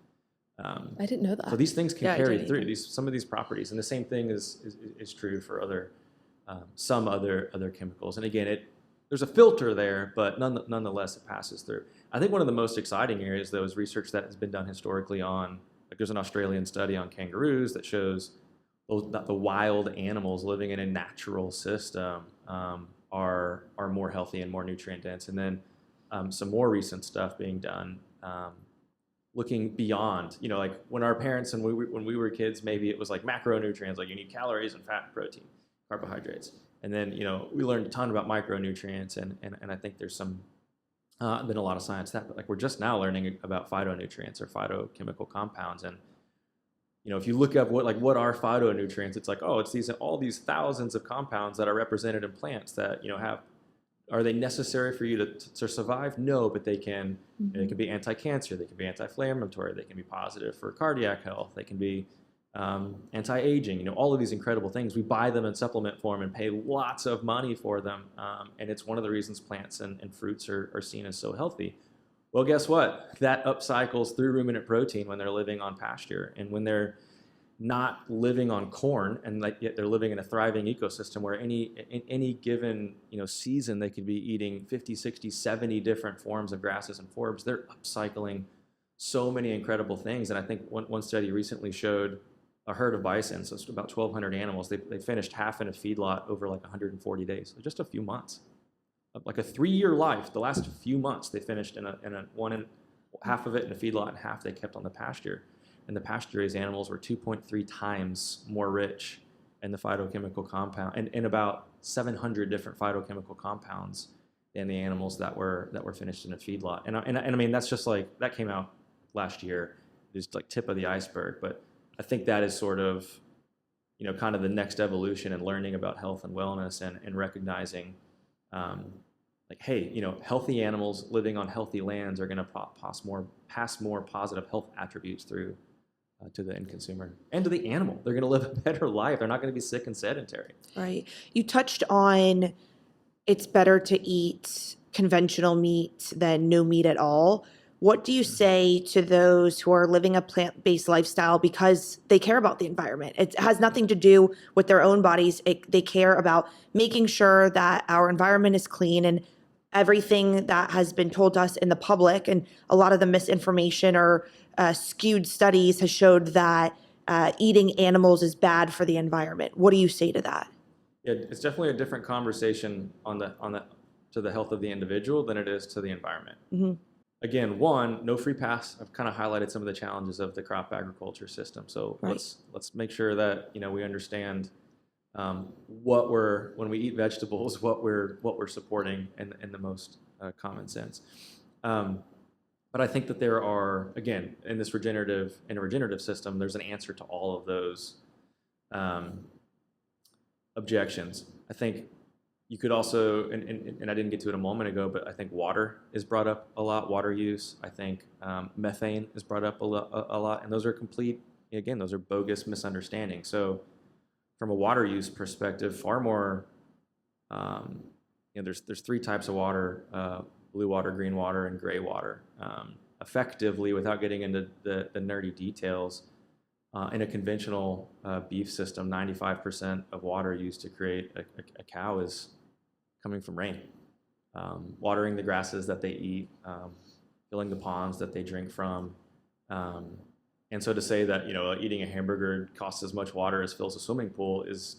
I didn't know that. So these things can carry through some of these properties, and the same thing is true for some other chemicals. And again, there's a filter there, but nonetheless, it passes through. I think one of the most exciting areas, though, is research that has been done historically on, like there's an Australian study on kangaroos that shows that the wild animals living in a natural system are more healthy and more nutrient dense. And then some more recent stuff being done looking beyond, like when our parents and when we were kids, maybe it was like macronutrients, like you need calories and fat and protein, carbohydrates. And then, we learned a ton about micronutrients, and I think there's some Been a lot of science that, but like we're just now learning about phytonutrients or phytochemical compounds. And if you look up what are phytonutrients, it's like, oh, it's all these thousands of compounds that are represented in plants that have. Are they necessary for you to survive? No, but they can. They can be anti-cancer. They can be anti-inflammatory. They can be positive for cardiac health. They can be anti-aging. All of these incredible things. We buy them in supplement form and pay lots of money for them. And it's one of the reasons plants and fruits are seen as so healthy. Well, guess what? That upcycles through ruminant protein when they're living on pasture, and when they're not living on corn, and yet they're living in a thriving ecosystem where in any given season they could be eating 50, 60, 70 different forms of grasses and forbs. They're upcycling so many incredible things. And I think one study recently showed a herd of bison, so it's about 1,200 animals. They finished half in a feedlot over like 140 days, so just a few months. Like a 3-year life, the last few months they finished in half of it in a feedlot and half they kept on the pasture. And the pasture-raised animals were 2.3 times more rich in the phytochemical compound, and in about 700 different phytochemical compounds than the animals that were finished in a feedlot. And I mean, that's just like, that came out last year, just like tip of the iceberg. But I think that is sort of, kind of the next evolution in learning about health and wellness, and recognizing, like, hey, healthy animals living on healthy lands are going to pass more positive health attributes through to the end consumer and to the animal. They're going to live a better life. They're not going to be sick and sedentary. Right. You touched on it's better to eat conventional meat than no meat at all. What do you say to those who are living a plant-based lifestyle because they care about the environment? It has nothing to do with their own bodies. They care about making sure that our environment is clean, and everything that has been told to us in the public and a lot of the misinformation or skewed studies has showed that eating animals is bad for the environment. What do you say to that? Yeah, it's definitely a different conversation to the health of the individual than it is to the environment. Mm-hmm. Again, one, no free pass. I've kind of highlighted some of the challenges of the crop agriculture system. So Right. let's make sure that we understand when we eat vegetables, what we're supporting in the most common sense. But I think that there are, again, in a regenerative system, there's an answer to all of those objections. I think you could also, and I didn't get to it a moment ago, but I think water is brought up a lot, water use. I think methane is brought up a lot, and those are bogus misunderstandings. So from a water use perspective, far more, there's 3 types of water, blue water, green water, and gray water. Effectively, without getting into the nerdy details, in a conventional beef system, 95% of water used to create a cow is coming from rain. Watering the grasses that they eat, filling the ponds that they drink from. And so to say that, eating a hamburger costs as much water as fills a swimming pool is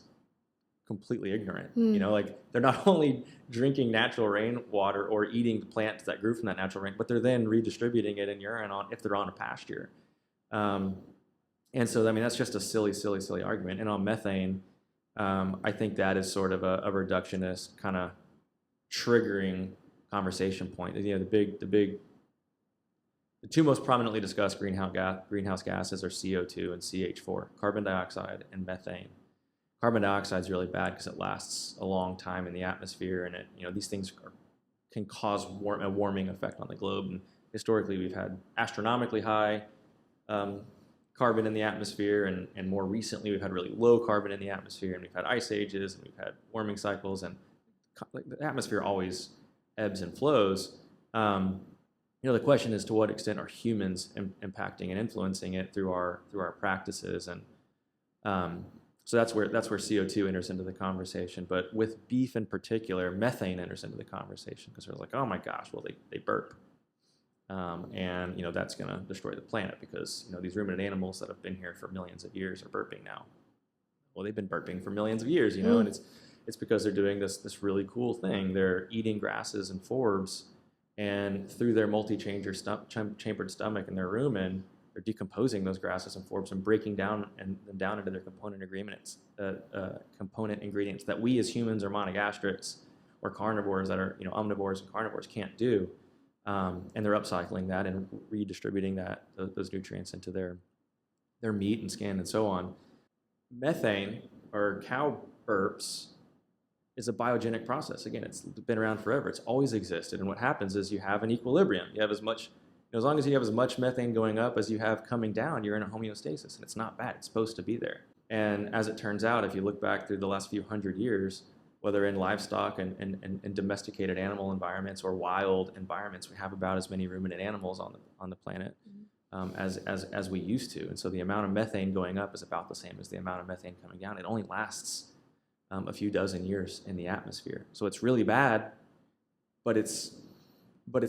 completely ignorant. Like, they're not only drinking natural rainwater or eating the plants that grew from that natural rain, but they're then redistributing it in urine if they're on a pasture. And so, I mean, that's just a silly argument. And on methane, I think that is sort of a reductionist kind of triggering conversation point. The 2 most prominently discussed greenhouse gases are CO2 and CH4, carbon dioxide and methane. Carbon dioxide is really bad because it lasts a long time in the atmosphere, and these things can cause a warming effect on the globe. And historically, we've had astronomically high carbon in the atmosphere, and more recently, we've had really low carbon in the atmosphere, and we've had ice ages, and we've had warming cycles, and the atmosphere always ebbs and flows. The question is, to what extent are humans impacting and influencing it through our practices? And so that's where CO2 enters into the conversation. But with beef in particular, methane enters into the conversation, because they're like, oh my gosh, well, they burp. And that's going to destroy the planet, because these ruminant animals that have been here for millions of years are burping now. Well, they've been burping for millions of years, and it's because they're doing this really cool thing. They're eating grasses and forbs, and through their multi-chambered stomach in their rumen, they're decomposing those grasses and forbs and breaking down into their component ingredients that we as humans or monogastrics or carnivores that are omnivores and carnivores can't do. and they're upcycling that and redistributing those nutrients into their meat and skin and so on. Methane, or cow burps, is a biogenic process. Again, it's been around forever. It's always existed. And what happens is you have an equilibrium. You have as much, as long as you have as much methane going up as you have coming down, you're in a homeostasis, and it's not bad. It's supposed to be there. And as it turns out, if you look back through the last few hundred years, whether in livestock and domesticated animal environments or wild environments, we have about as many ruminant animals on the planet as we used to. And so the amount of methane going up is about the same as the amount of methane coming down. It only lasts a few dozen years in the atmosphere. So it's really bad, but it's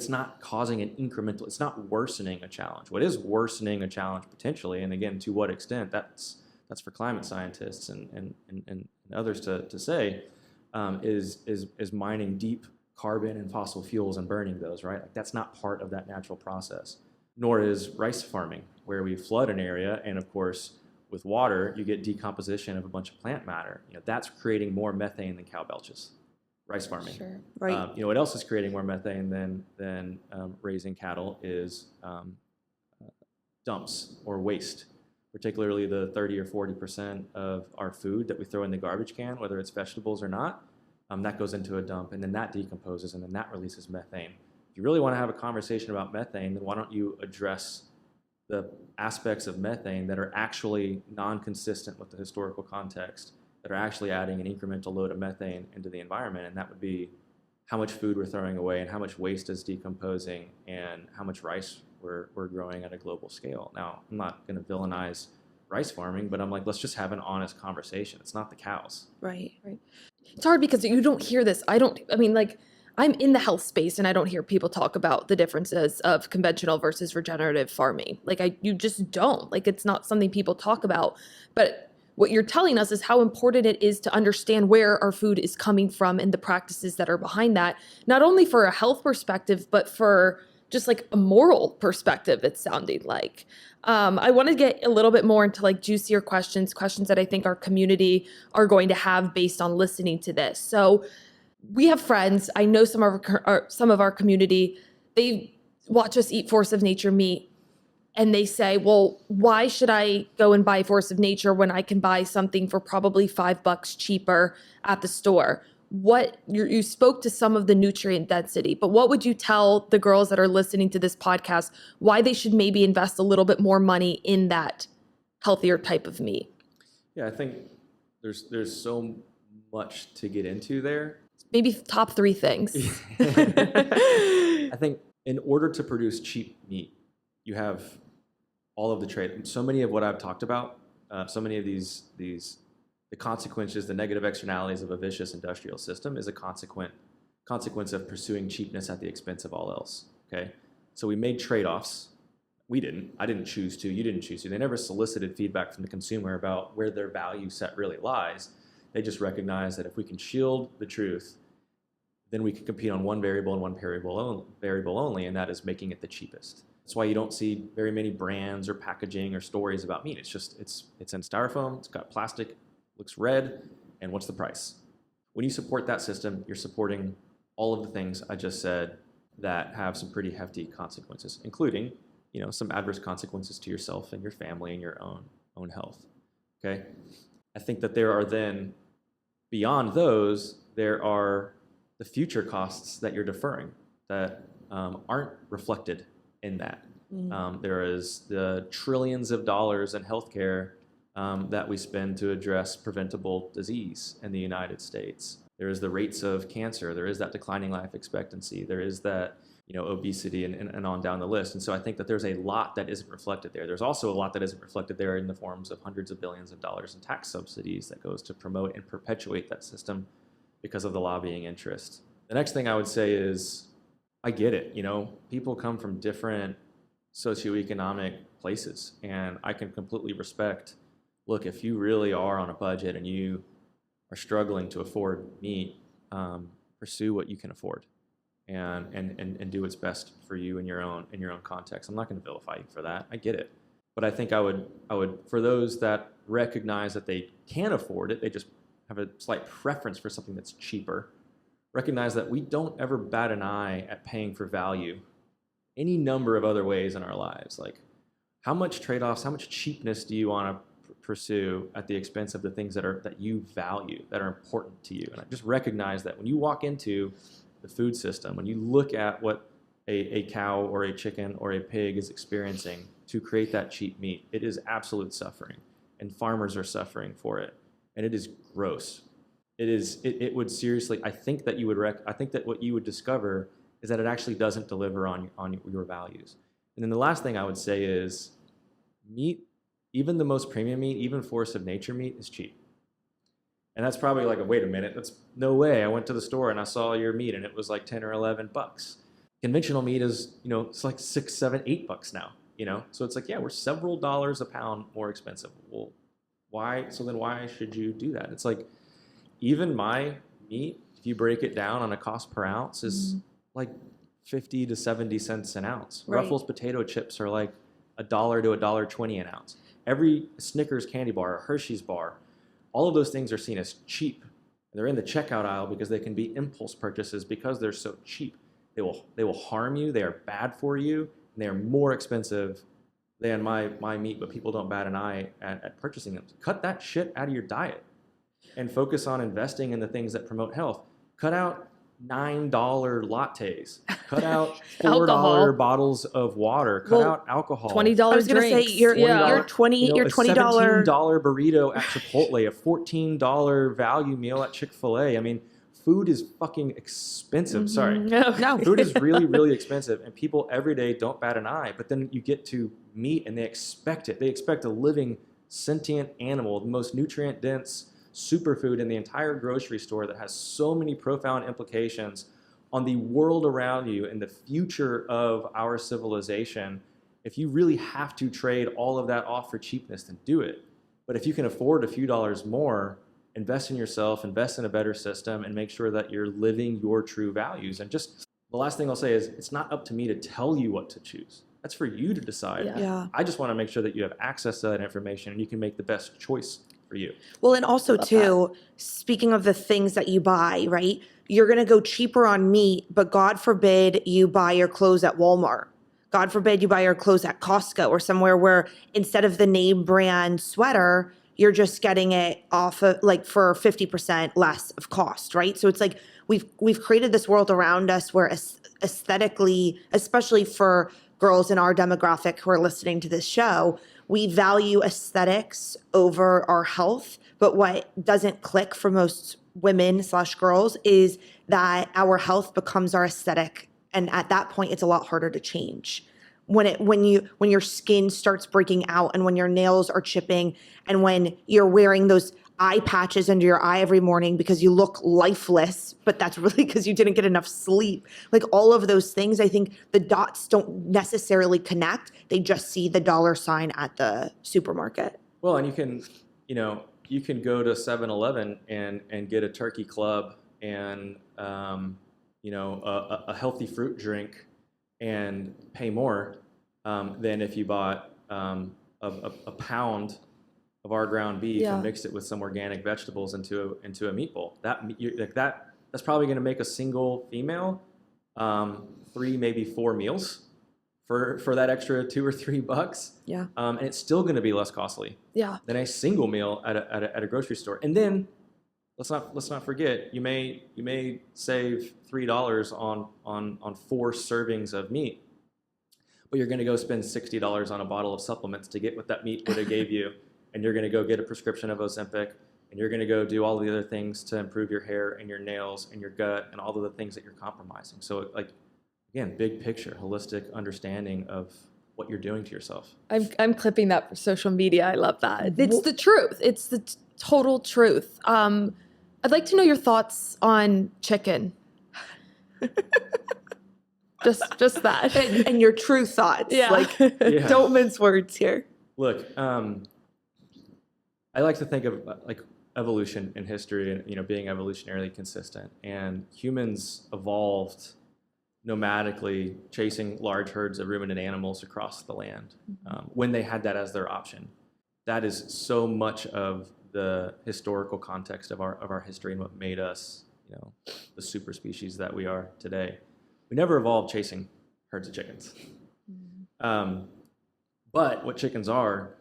not causing an incremental, it's not worsening a challenge. What is worsening a challenge potentially, and again, to what extent, that's for climate scientists and others to say, is mining deep carbon and fossil fuels and burning those, right? Like, that's not part of that natural process. Nor is rice farming, where we flood an area, and of course, with water, you get decomposition of a bunch of plant matter. That's creating more methane than cow belches. Rice farming. Sure. Right. What else is creating more methane than raising cattle is dumps or waste, particularly the 30 or 40% of our food that we throw in the garbage can, whether it's vegetables or not, that goes into a dump, and then that decomposes, and then that releases methane. If you really want to have a conversation about methane, then why don't you address the aspects of methane that are actually non-consistent with the historical context, that are actually adding an incremental load of methane into the environment, and that would be how much food we're throwing away and how much waste is decomposing and how much rice we're growing at a global scale. Now, I'm not going to villainize rice farming, but I'm like, let's just have an honest conversation. It's not the cows. Right. It's hard because you don't hear this. I'm in the health space and I don't hear people talk about the differences of conventional versus regenerative farming. You just don't. It's not something people talk about. But what you're telling us is how important it is to understand where our food is coming from and the practices that are behind that, not only for a health perspective, but for just a moral perspective, it's sounding like. I want to get a little bit more into juicier questions that I think our community are going to have based on listening to this. So we have friends. I know some of our community, they watch us eat Force of Nature meat and they say, well, why should I go and buy Force of Nature when I can buy something for probably $5 cheaper at the store? You spoke to some of the nutrient density, but what would you tell the girls that are listening to this podcast why they should maybe invest a little bit more money in that healthier type of meat? Yeah, I think there's so much to get into there. Maybe top 3 things. I think in order to produce cheap meat, you have all of the trade. So many of what I've talked about, so many of the consequences, the negative externalities of a vicious industrial system is a consequence of pursuing cheapness at the expense of all else. Okay, so we made trade-offs. We didn't. I didn't choose to. You didn't choose to. They never solicited feedback from the consumer about where their value set really lies. They just recognize that if we can shield the truth, then we can compete on one variable and one variable only, and that is making it the cheapest. That's why you don't see very many brands or packaging or stories about meat. It's in styrofoam, it's got plastic, looks red, and what's the price? When you support that system, you're supporting all of the things I just said that have some pretty hefty consequences, including, some adverse consequences to yourself and your family and your own health. Okay? I think that there are then, beyond those, there are the future costs that you're deferring that aren't reflected in that. There is the trillions of dollars in healthcare that we spend to address preventable disease in the United States. There is the rates of cancer. There is that declining life expectancy. There is that obesity and on down the list. And so I think that there's a lot that isn't reflected there. There's also a lot that isn't reflected there in the forms of hundreds of billions of dollars in tax subsidies that goes to promote and perpetuate that system because of the lobbying interest. The next thing I would say is, I get it. People come from different socioeconomic places, and I can completely respect, look, if you really are on a budget and you are struggling to afford meat, pursue what you can afford. And do what's best for you in your own context. I'm not going to vilify you for that. I get it. But I think I would for those that recognize that they can afford it, they just have a slight preference for something that's cheaper, recognize that we don't ever bat an eye at paying for value any number of other ways in our lives. Like, how much trade-offs, how much cheapness do you want to pursue at the expense of the things that you value, that are important to you? And I just recognize that when you walk into the food system, when you look at what a cow or a chicken or a pig is experiencing to create that cheap meat, it is absolute suffering, and farmers are suffering for it, and it is gross. It would seriously, I think that what you would discover is that it actually doesn't deliver on your values. And then the last thing I would say is meat, even the most premium meat, even force of nature meat, is cheap. And that's probably like, wait a minute, that's no way. I went to the store and I saw your meat and it was like 10 or 11 bucks. Conventional meat is, it's like $6, $7, $8 now, So it's like, yeah, we're several dollars a pound more expensive. Well, why? So then why should you do that? It's like, even my meat, if you break it down on a cost per ounce, is like 50 to 70 cents an ounce. Right. Ruffles potato chips are like $1 to $1.20 an ounce. Every Snickers candy bar, or Hershey's bar, all of those things are seen as cheap. They're in the checkout aisle because they can be impulse purchases because they're so cheap. They will harm you. They are bad for you, and they are more expensive than my meat. But people don't bat an eye at purchasing them. Cut that shit out of your diet, and focus on investing in the things that promote health. Cut out $9 lattes. Cut out $4 bottles of water. Cut out alcohol. $20 I was going to say your $20 a $17 burrito at Chipotle, a $14 value meal at Chick-fil-A. I mean, food is fucking expensive. Sorry. No. Food is really, really expensive, and people every day don't bat an eye. But then you get to meat, and they expect it. They expect a living, sentient animal, the most nutrient-dense superfood in the entire grocery store that has so many profound implications on the world around you and the future of our civilization. If you really have to trade all of that off for cheapness, then do it. But if you can afford a few dollars more, invest in yourself, invest in a better system, and make sure that you're living your true values. And just the last thing I'll say is, it's not up to me to tell you what to choose. That's for you to decide. Yeah. I just want to make sure that you have access to that information and you can make the best choice for you. Well, and also too, speaking of the things that you buy, right? You're going to go cheaper on meat, but God forbid you buy your clothes at Walmart. God forbid you buy your clothes at Costco or somewhere where instead of the name brand sweater, you're just getting it off of like for 50% less of cost, right? So it's like we've created this world around us where aesthetically, especially for girls in our demographic who are listening to this show, we value aesthetics over our health. But what doesn't click for most women/girls is that our health becomes our aesthetic. And at that point, it's a lot harder to change. When your skin starts breaking out and when your nails are chipping and when you're wearing those eye patches under your eye every morning because you look lifeless, but that's really because you didn't get enough sleep. Like all of those things, I think the dots don't necessarily connect. They just see the dollar sign at the supermarket. Well, and you can go to 7-Eleven and get a turkey club and a healthy fruit drink and pay more than if you bought a pound of our ground beef and mixed it with some organic vegetables into a meat bowl. That's probably going to make a single female 3, maybe 4 meals for that extra $2 or $3. Yeah. And it's still going to be less costly than a single meal at a grocery store. And then let's not forget, you may save $3 on 4 servings of meat, but you're going to go spend $60 on a bottle of supplements to get what that meat would have gave you. And you're going to go get a prescription of Ozempic, and you're going to go do all the other things to improve your hair and your nails and your gut and all of the things that you're compromising. So, like, again, big picture, holistic understanding of what you're doing to yourself. I'm clipping that for social media. I love that. It's the truth. It's the total truth. I'd like to know your thoughts on chicken. just that. And your true thoughts. Yeah. Don't mince words here. Look, I like to think of like evolution in history and being evolutionarily consistent. And humans evolved nomadically, chasing large herds of ruminant animals across the land when they had that as their option. That is so much of the historical context of our history and what made us, the super species that we are today. We never evolved chasing. herds of chickens. Mm. But what chickens are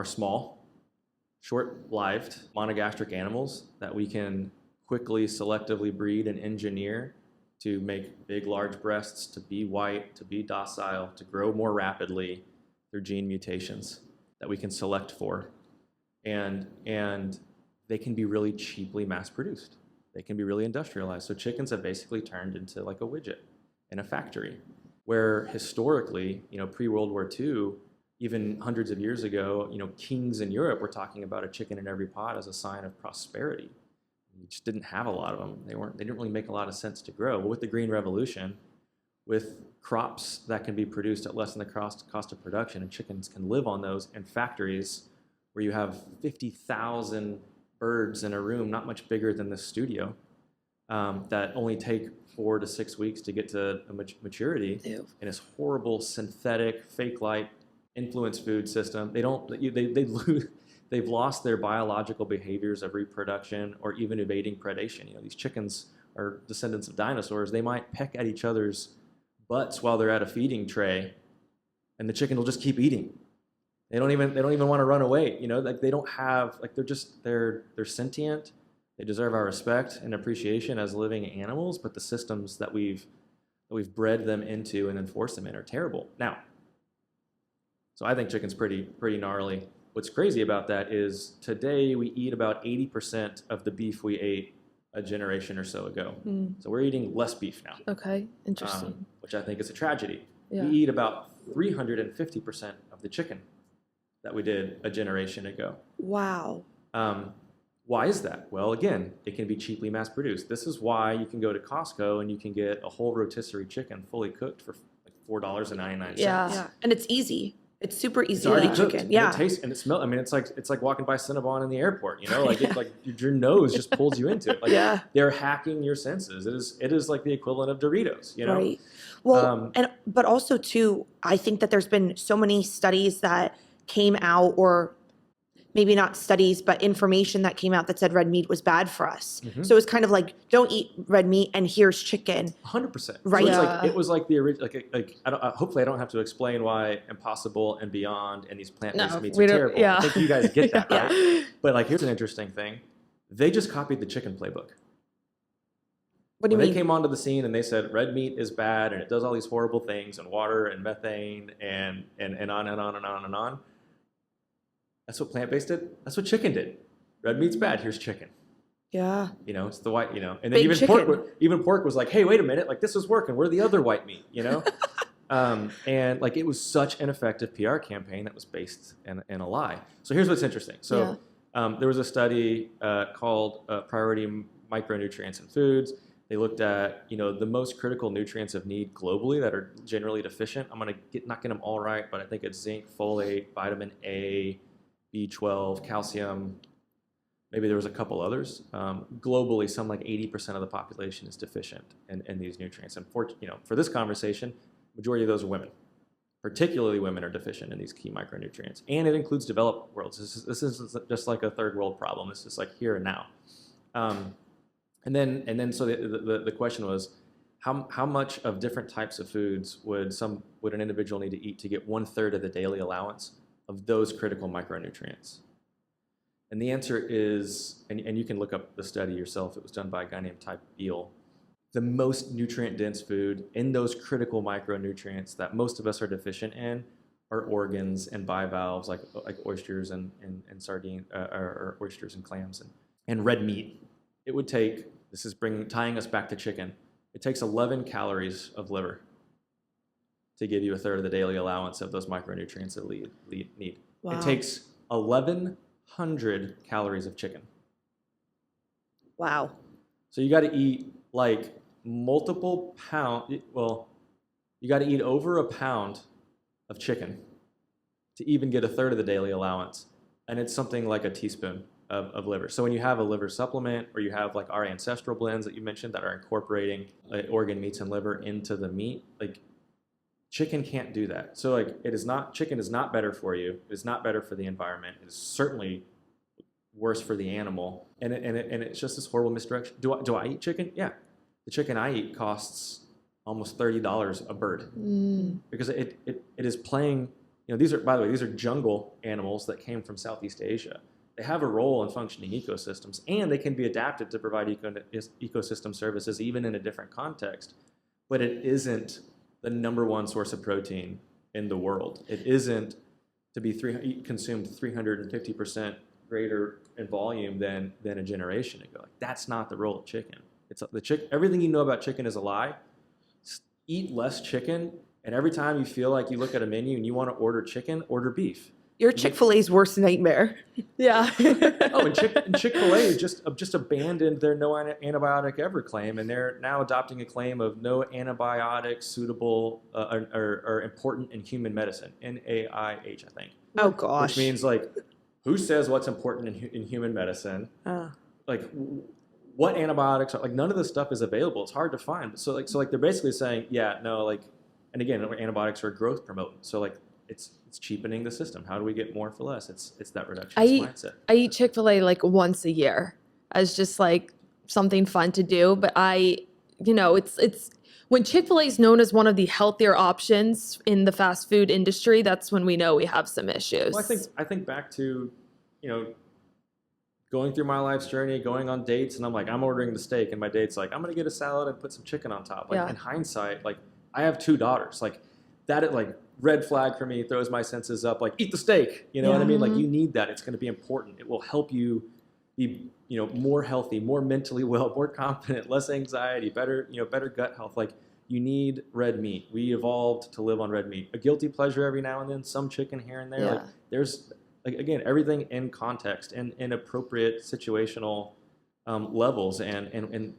small, short-lived, monogastric animals that we can quickly selectively breed and engineer to make big, large breasts, to be white, to be docile, to grow more rapidly through gene mutations that we can select for. And they can be really cheaply mass-produced. They can be really industrialized. So chickens have basically turned into like a widget in a factory, where historically, pre-World War II, even hundreds of years ago, kings in Europe were talking about a chicken in every pot as a sign of prosperity. You just didn't have a lot of them. They didn't really make a lot of sense to grow. But with the Green Revolution, with crops that can be produced at less than the cost of production, and chickens can live on those in factories where you have 50,000 birds in a room, not much bigger than this studio, that only take 4 to 6 weeks to get to a maturity. Ew. In this horrible synthetic fake light influence food system. They've lost their biological behaviors of reproduction or even evading predation. These chickens are descendants of dinosaurs. They might peck at each other's butts while they're at a feeding tray, and the chicken will just keep eating. They don't even want to run away. They don't have, they're sentient. They deserve our respect and appreciation as living animals, but the systems that we've bred them into and enforced them in are terrible. Now, so I think chicken's pretty gnarly. What's crazy about that is today we eat about 80% of the beef we ate a generation or so ago. So we're eating less beef now. Okay, interesting. Which I think is a tragedy. Yeah. We eat about 350% of the chicken that we did a generation ago. Wow. Why is that? Well, again, it can be cheaply mass produced. This is why you can go to Costco and you can get a whole rotisserie chicken fully cooked for like $4.99. Yeah. And it's easy. It's super easy It's to already eat cooked, chicken. Yeah. And it tastes and it smells. I mean, it's like walking by Cinnabon in the airport. Your nose just pulls you into it. Yeah. They're hacking your senses. It is like the equivalent of Doritos. Right. Well, but also too, I think that there's been so many studies that came out, or maybe not studies, but information that came out that said red meat was bad for us. Mm-hmm. So it's kind of like, don't eat red meat and here's chicken. 100%. Right. So it was like the original. Hopefully, I don't have to explain why Impossible and Beyond and these plant-based meats are terrible. Yeah. I think you guys get that, Yeah. right? But here's an interesting thing: they just copied the chicken playbook. What do you When mean? they came onto the scene and they said red meat is bad and it does all these horrible things and water and methane and on and on and on and on. That's what plant-based did. That's what chicken did. Red meat's bad. Here's chicken. Yeah. It's the white. And then Big even chicken. pork was like, hey, wait a minute, this is working. We're the other white meat. And it was such an effective PR campaign that was based in a lie. So here's what's interesting. So there was a study called Priority Micronutrients in Foods. They looked at the most critical nutrients of need globally that are generally deficient. I'm not get them all right, but I think it's zinc, folate, vitamin A, B12, calcium. Maybe there was a couple others. Globally, some like 80% of the population is deficient in these nutrients. And for this conversation, majority of those are women. Particularly women are deficient in these key micronutrients. And it includes developed worlds. This is just like a third world problem. This is like here and now. And then so the question was, how much of different types of foods would an individual need to eat to get 1/3 of the daily allowance of those critical micronutrients? And the answer is, and you can look up the study yourself, it was done by a guy named Ty Beal. The most nutrient-dense food in those critical micronutrients that most of us are deficient in are organs and bivalves like oysters and sardines, or oysters and clams and red meat. It would take, tying us back to chicken, it takes 11 calories of liver to give you 1/3 of the daily allowance of those micronutrients that we need. Wow. It takes 1,100 calories of chicken. Wow. So you got to eat multiple pound. Well, you got to eat over a pound of chicken to even get 1/3 of the daily allowance, and it's something like a teaspoon of liver. So when you have a liver supplement, or you have our ancestral blends that you mentioned that are incorporating organ meats and liver into the meat, chicken can't do that. So chicken is not better for you. It's not better for the environment. It's certainly worse for the animal. And it's just this horrible misdirection. Do I eat chicken? Yeah. The chicken I eat costs almost $30 a bird Mm. because it is playing. These are, by the way, these are jungle animals that came from Southeast Asia. They have a role in functioning ecosystems, and they can be adapted to provide ecosystem services even in a different context. But it isn't the number one source of protein in the world. It isn't to be consumed 350% greater in volume than a generation ago. Like, that's not the role of chicken. It's everything you know about chicken is a lie. Eat less chicken, and every time you feel like you look at a menu and you want to order chicken, order beef. Your Chick-fil-A's worst nightmare. Yeah. Oh, and Chick-fil-A just abandoned their no antibiotic ever claim, and they're now adopting a claim of no antibiotics suitable or important in human medicine, NAIH, I think. Oh gosh. Which means, like, who says what's important in human medicine? Like, what antibiotics are, like, none of this stuff is available. It's hard to find. So they're basically saying, yeah, no, like, and again, antibiotics are growth promoting. So, like, it's cheapening the system. How do we get more for less? It's that reductionist mindset. I eat Chick-fil-A like once a year as just like something fun to do. But it's when Chick-fil-A is known as one of the healthier options in the fast food industry, that's when we know we have some issues. Well, I think back to, going through my life's journey, going on dates, and I'm like, I'm ordering the steak, and my date's like, I'm gonna get a salad and put some chicken on top. Like, in hindsight, like, I have 2 daughters. Like, that is like red flag for me, throws my senses up, like, eat the steak. You know what I mean? Like, you need that. It's going to be important. It will help you be, more healthy, more mentally well, more confident, less anxiety, better gut health. Like, you need red meat. We evolved to live on red meat. A guilty pleasure every now and then, some chicken here and there. Yeah. Like, there's, like, again, everything in context and in appropriate situational levels. And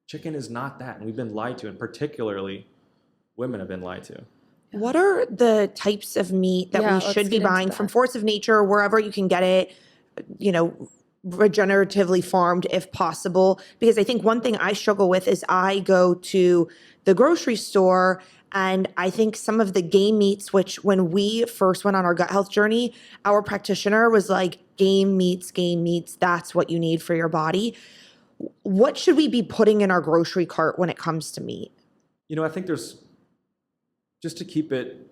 chicken is not that. And we've been lied to, and particularly women have been lied to. What are the types of meat that we should be buying from Force of Nature, wherever you can get it, regeneratively farmed if possible? Because I think one thing I struggle with is I go to the grocery store and I think some of the game meats, which when we first went on our gut health journey, our practitioner was like, game meats, that's what you need for your body. What should we be putting in our grocery cart when it comes to meat? I think there's, just to keep it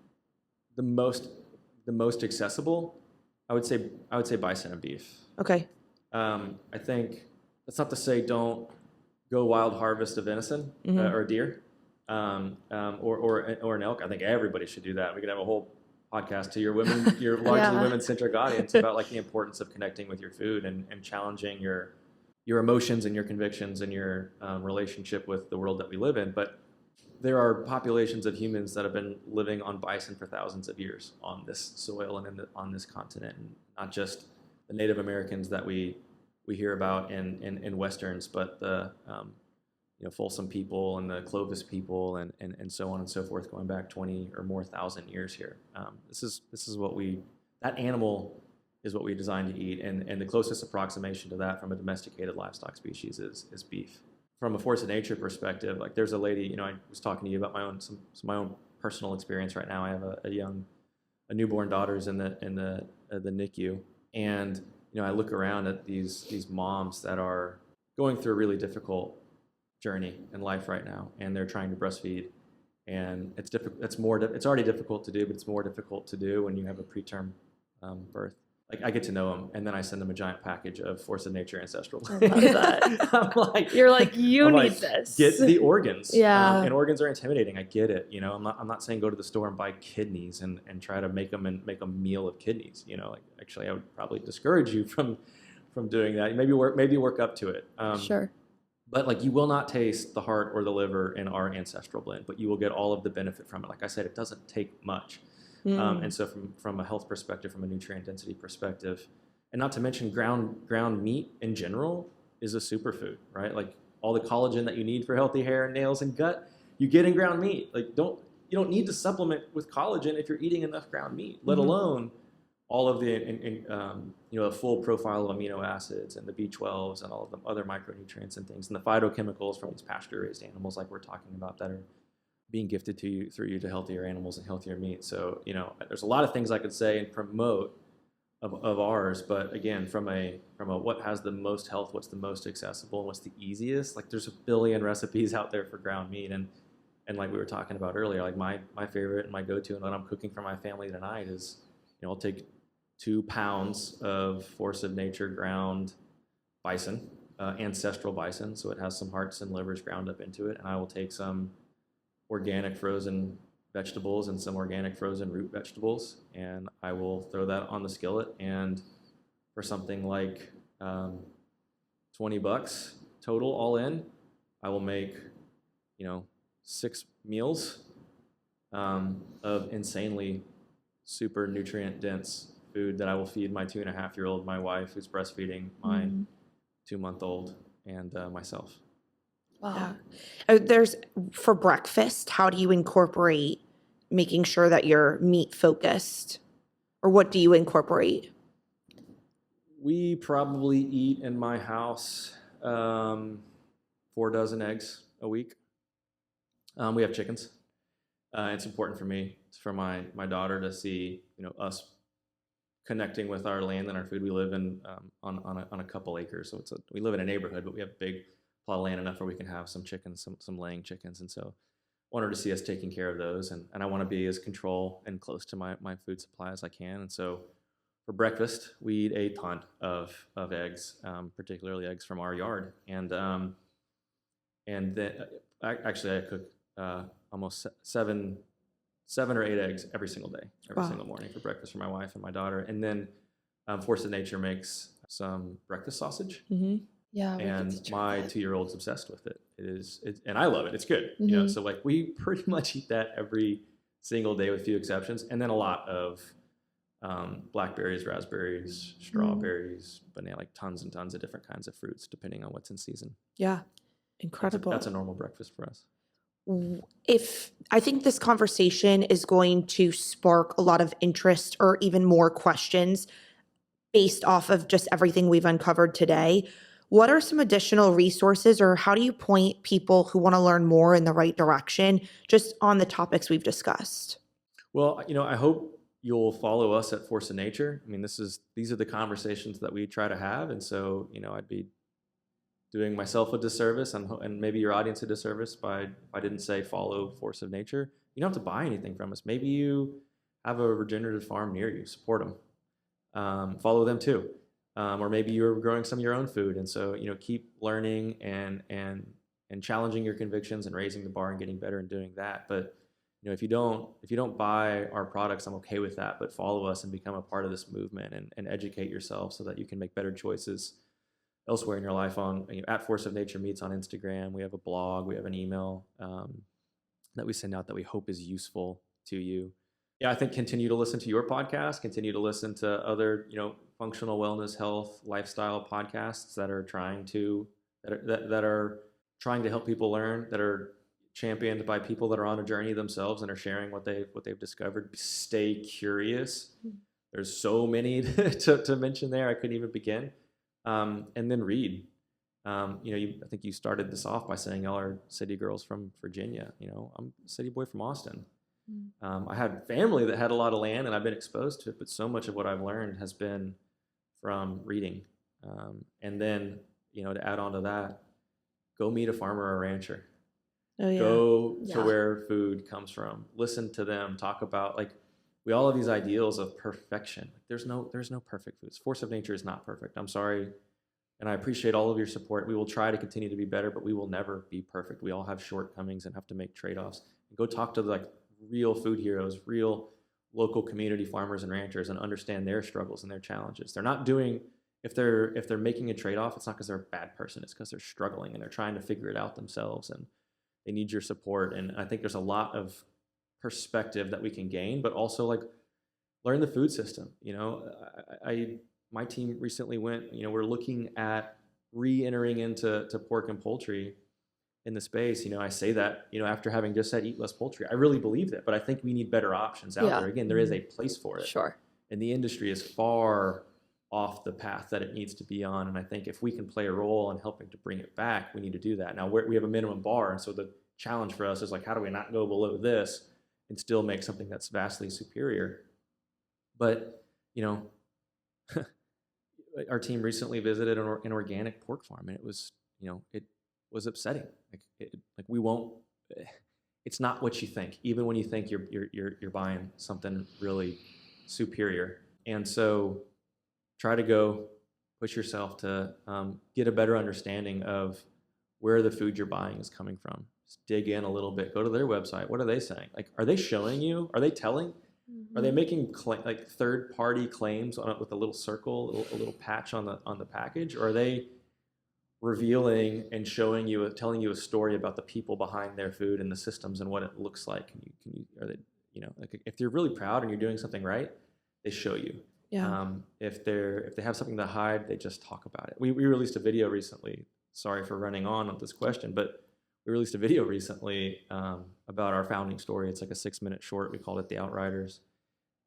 the most accessible, I would say bison and beef. Okay. I think that's not to say don't go wild harvest a venison or a deer or an elk. I think everybody should do that. We could have a whole podcast to your largely women-centric audience about, like, the importance of connecting with your food and challenging your emotions and your convictions and your relationship with the world that we live in. But there are populations of humans that have been living on bison for thousands of years on this soil and on this continent, and not just the Native Americans that we hear about in Westerns, but the Folsom people and the Clovis people and so on and so forth, going back 20 or more thousand years here. This is what that animal is what we designed to eat, and the closest approximation to that from a domesticated livestock species is beef. From a Force of Nature perspective, like, there's a lady, I was talking to you about my own personal experience right now. I have a newborn daughter's in the NICU, and I look around at these moms that are going through a really difficult journey in life right now, and they're trying to breastfeed, and it's difficult. It's already difficult to do, but it's more difficult to do when you have a preterm birth. Like, I get to know them, and then I send them a giant package of Force of Nature ancestral. I love that. I'm like, you're like, you I'm need like, this. Get the organs. Yeah. And organs are intimidating. I get it. I'm not saying go to the store and buy kidneys and try to make a meal of kidneys. Like, actually, I would probably discourage you from doing that. Maybe work up to it. Sure. But, like, you will not taste the heart or the liver in our ancestral blend, but you will get all of the benefit from it. Like I said, it doesn't take much. And so from a health perspective, from a nutrient density perspective, and not to mention ground meat in general is a superfood, right? Like, all the collagen that you need for healthy hair and nails and gut, you get in ground meat. Like, you don't need to supplement with collagen if you're eating enough ground meat, let alone all of the a full profile of amino acids and the B12s and all of the other micronutrients and things, and the phytochemicals from these pasture-raised animals like we're talking about that are being gifted to you through you to healthier animals and healthier meat. So, there's a lot of things I could say and promote of ours, but again, from a what has the most health, what's the most accessible, and what's the easiest, like, there's a billion recipes out there for ground meat, and And like we were talking about earlier, like my favorite and my go-to and what I'm cooking for my family tonight is, I'll take 2 pounds of Force of Nature ground bison, ancestral bison, so it has some hearts and livers ground up into it, and I will take some organic frozen vegetables and some organic frozen root vegetables, and I will throw that on the skillet, and for something like $20 total all in, I will make 6 meals of insanely super nutrient dense food that I will feed my 2.5-year-old, my wife who's breastfeeding, my 2-month-old, and myself. Wow. Yeah. There's for breakfast, how do you incorporate making sure that you're meat focused, or what do you incorporate? We probably eat in my house 4 dozen eggs a week. We have chickens. It's important for me, for my daughter to see us connecting with our land and our food. We live in on a couple acres, so we live in a neighborhood, but we have big plot of land enough where we can have some chickens, some laying chickens, and so I want her to see us taking care of those, and I want to be as control and close to my food supply as I can, and so for breakfast we eat a ton of eggs, particularly eggs from our yard, and then actually I cook almost 7 or 8 eggs every single day, every Wow. single morning for breakfast for my wife and my daughter. And then Force of Nature makes some breakfast sausage. Mm-hmm. Yeah. And my 2-year-old's obsessed with it. And I love it. It's good. Mhm. So like we pretty much eat that every single day with few exceptions. And then a lot of blackberries, raspberries, strawberries, banana, like tons and tons of different kinds of fruits, depending on what's in season. Yeah. Incredible. That's a normal breakfast for us. If I think this conversation is going to spark a lot of interest or even more questions based off of just everything we've uncovered today, what are some additional resources, or how do you point people who want to learn more in the right direction just on the topics we've discussed? Well, I hope you'll follow us at Force of Nature. I mean, these are the conversations that we try to have, and so I'd be doing myself a disservice and maybe your audience a disservice if I didn't say follow Force of Nature. You don't have to buy anything from us. Maybe you have a regenerative farm near you. Support them. Follow them too. Or maybe you're growing some of your own food, and so keep learning and challenging your convictions and raising the bar and getting better and doing that. But if you don't buy our products, I'm okay with that. But follow us and become a part of this movement and educate yourself so that you can make better choices elsewhere in your life. On at Force of Nature Meats on Instagram, we have a blog, we have an email that we send out that we hope is useful to you. Yeah, I think continue to listen to your podcast, continue to listen to other functional wellness, health, lifestyle podcasts that are trying to help people learn, that are championed by people that are on a journey themselves and are sharing what they've discovered. Stay curious. There's so many to mention there. I couldn't even begin. And then read. I think you started this off by saying y'all are city girls from Virginia. I'm a city boy from Austin. I had family that had a lot of land, and I've been exposed to it, but so much of what I've learned has been from reading. And then, to add on to that, go meet a farmer or a rancher. Oh, yeah. Go to where food comes from. Listen to them talk about, we all have these ideals of perfection. There's no perfect foods. Force of Nature is not perfect. I'm sorry. And I appreciate all of your support. We will try to continue to be better, but we will never be perfect. We all have shortcomings and have to make trade-offs. Go talk to real food heroes, real local community farmers and ranchers, and understand their struggles and their challenges. They're not doing, if they're making a trade-off, it's not because they're a bad person. It's because they're struggling and they're trying to figure it out themselves, and they need your support. And I think there's a lot of perspective that we can gain, but also learn the food system. My team recently went, we're looking at re-entering into pork and poultry in the space. I say that, after having just said eat less poultry. I really believe that, but I think we need better options out there. Again, there is a place for it. Sure. And the industry is far off the path that it needs to be on. And I think if we can play a role in helping to bring it back, we need to do that. Now we have a minimum bar. And so the challenge for us is how do we not go below this and still make something that's vastly superior? But, our team recently visited an organic pork farm, and it was, it was upsetting. We won't, it's not what you think, even when you think you're buying something really superior. And so try to go push yourself to get a better understanding of where the food you're buying is coming from. Just dig in a little bit. Go to their website. What are they saying? Like, are they showing you? Are they telling? Are they making like third-party claims on it with a little circle, a little patch on the package, or are they revealing and showing you, telling you a story about the people behind their food and the systems and what it looks like? Are they, like if they're really proud and you're doing something right, they show you. Yeah. If they have something to hide, they just talk about it. We released a video recently. Sorry for running on with this question, but we released a video recently about our founding story. It's like a 6-minute short. We called it The Outriders.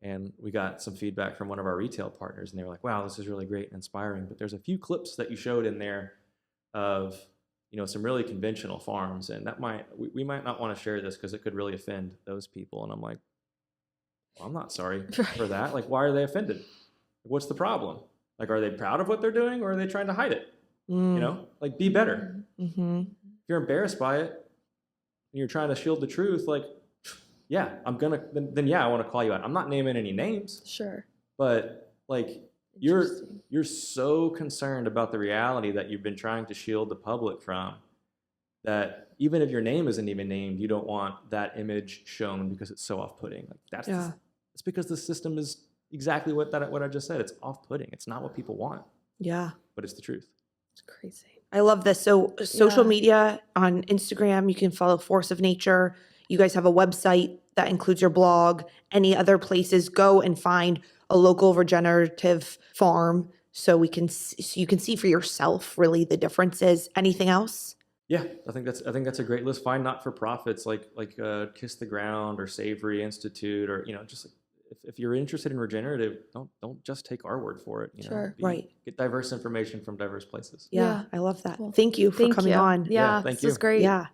And we got some feedback from one of our retail partners, and they were like, wow, this is really great and inspiring. But there's a few clips that you showed in there of, some really conventional farms. And that we might not want to share this because it could really offend those people. And I'm like, well, I'm not sorry for that. Like, why are they offended? What's the problem? Like, are they proud of what they're doing, or are they trying to hide it? Like, be better. Mm-hmm. If you're embarrassed by it and you're trying to shield the truth, like, yeah, then yeah, I want to call you out. I'm not naming any names. Sure. But like, you're so concerned about the reality that you've been trying to shield the public from, that even if your name isn't even named, you don't want that image shown because it's so off-putting. Like, it's because the system is exactly what I just said. It's off-putting. It's not what people want. Yeah. But it's the truth. It's crazy. I love this. So social media on Instagram, you can follow Force of Nature. You guys have a website that includes your blog. Any other places, go and find a local regenerative farm so you can see for yourself really the differences. Anything else? Yeah, I think that's a great list. Find not-for-profits like Kiss the Ground or Savory Institute, or just like, if you're interested in regenerative, don't just take our word for it. Sure. Right. Get diverse information from diverse places. Yeah, I love that. Cool. Thank you for coming on. Yeah, thank this was you. great. Yeah.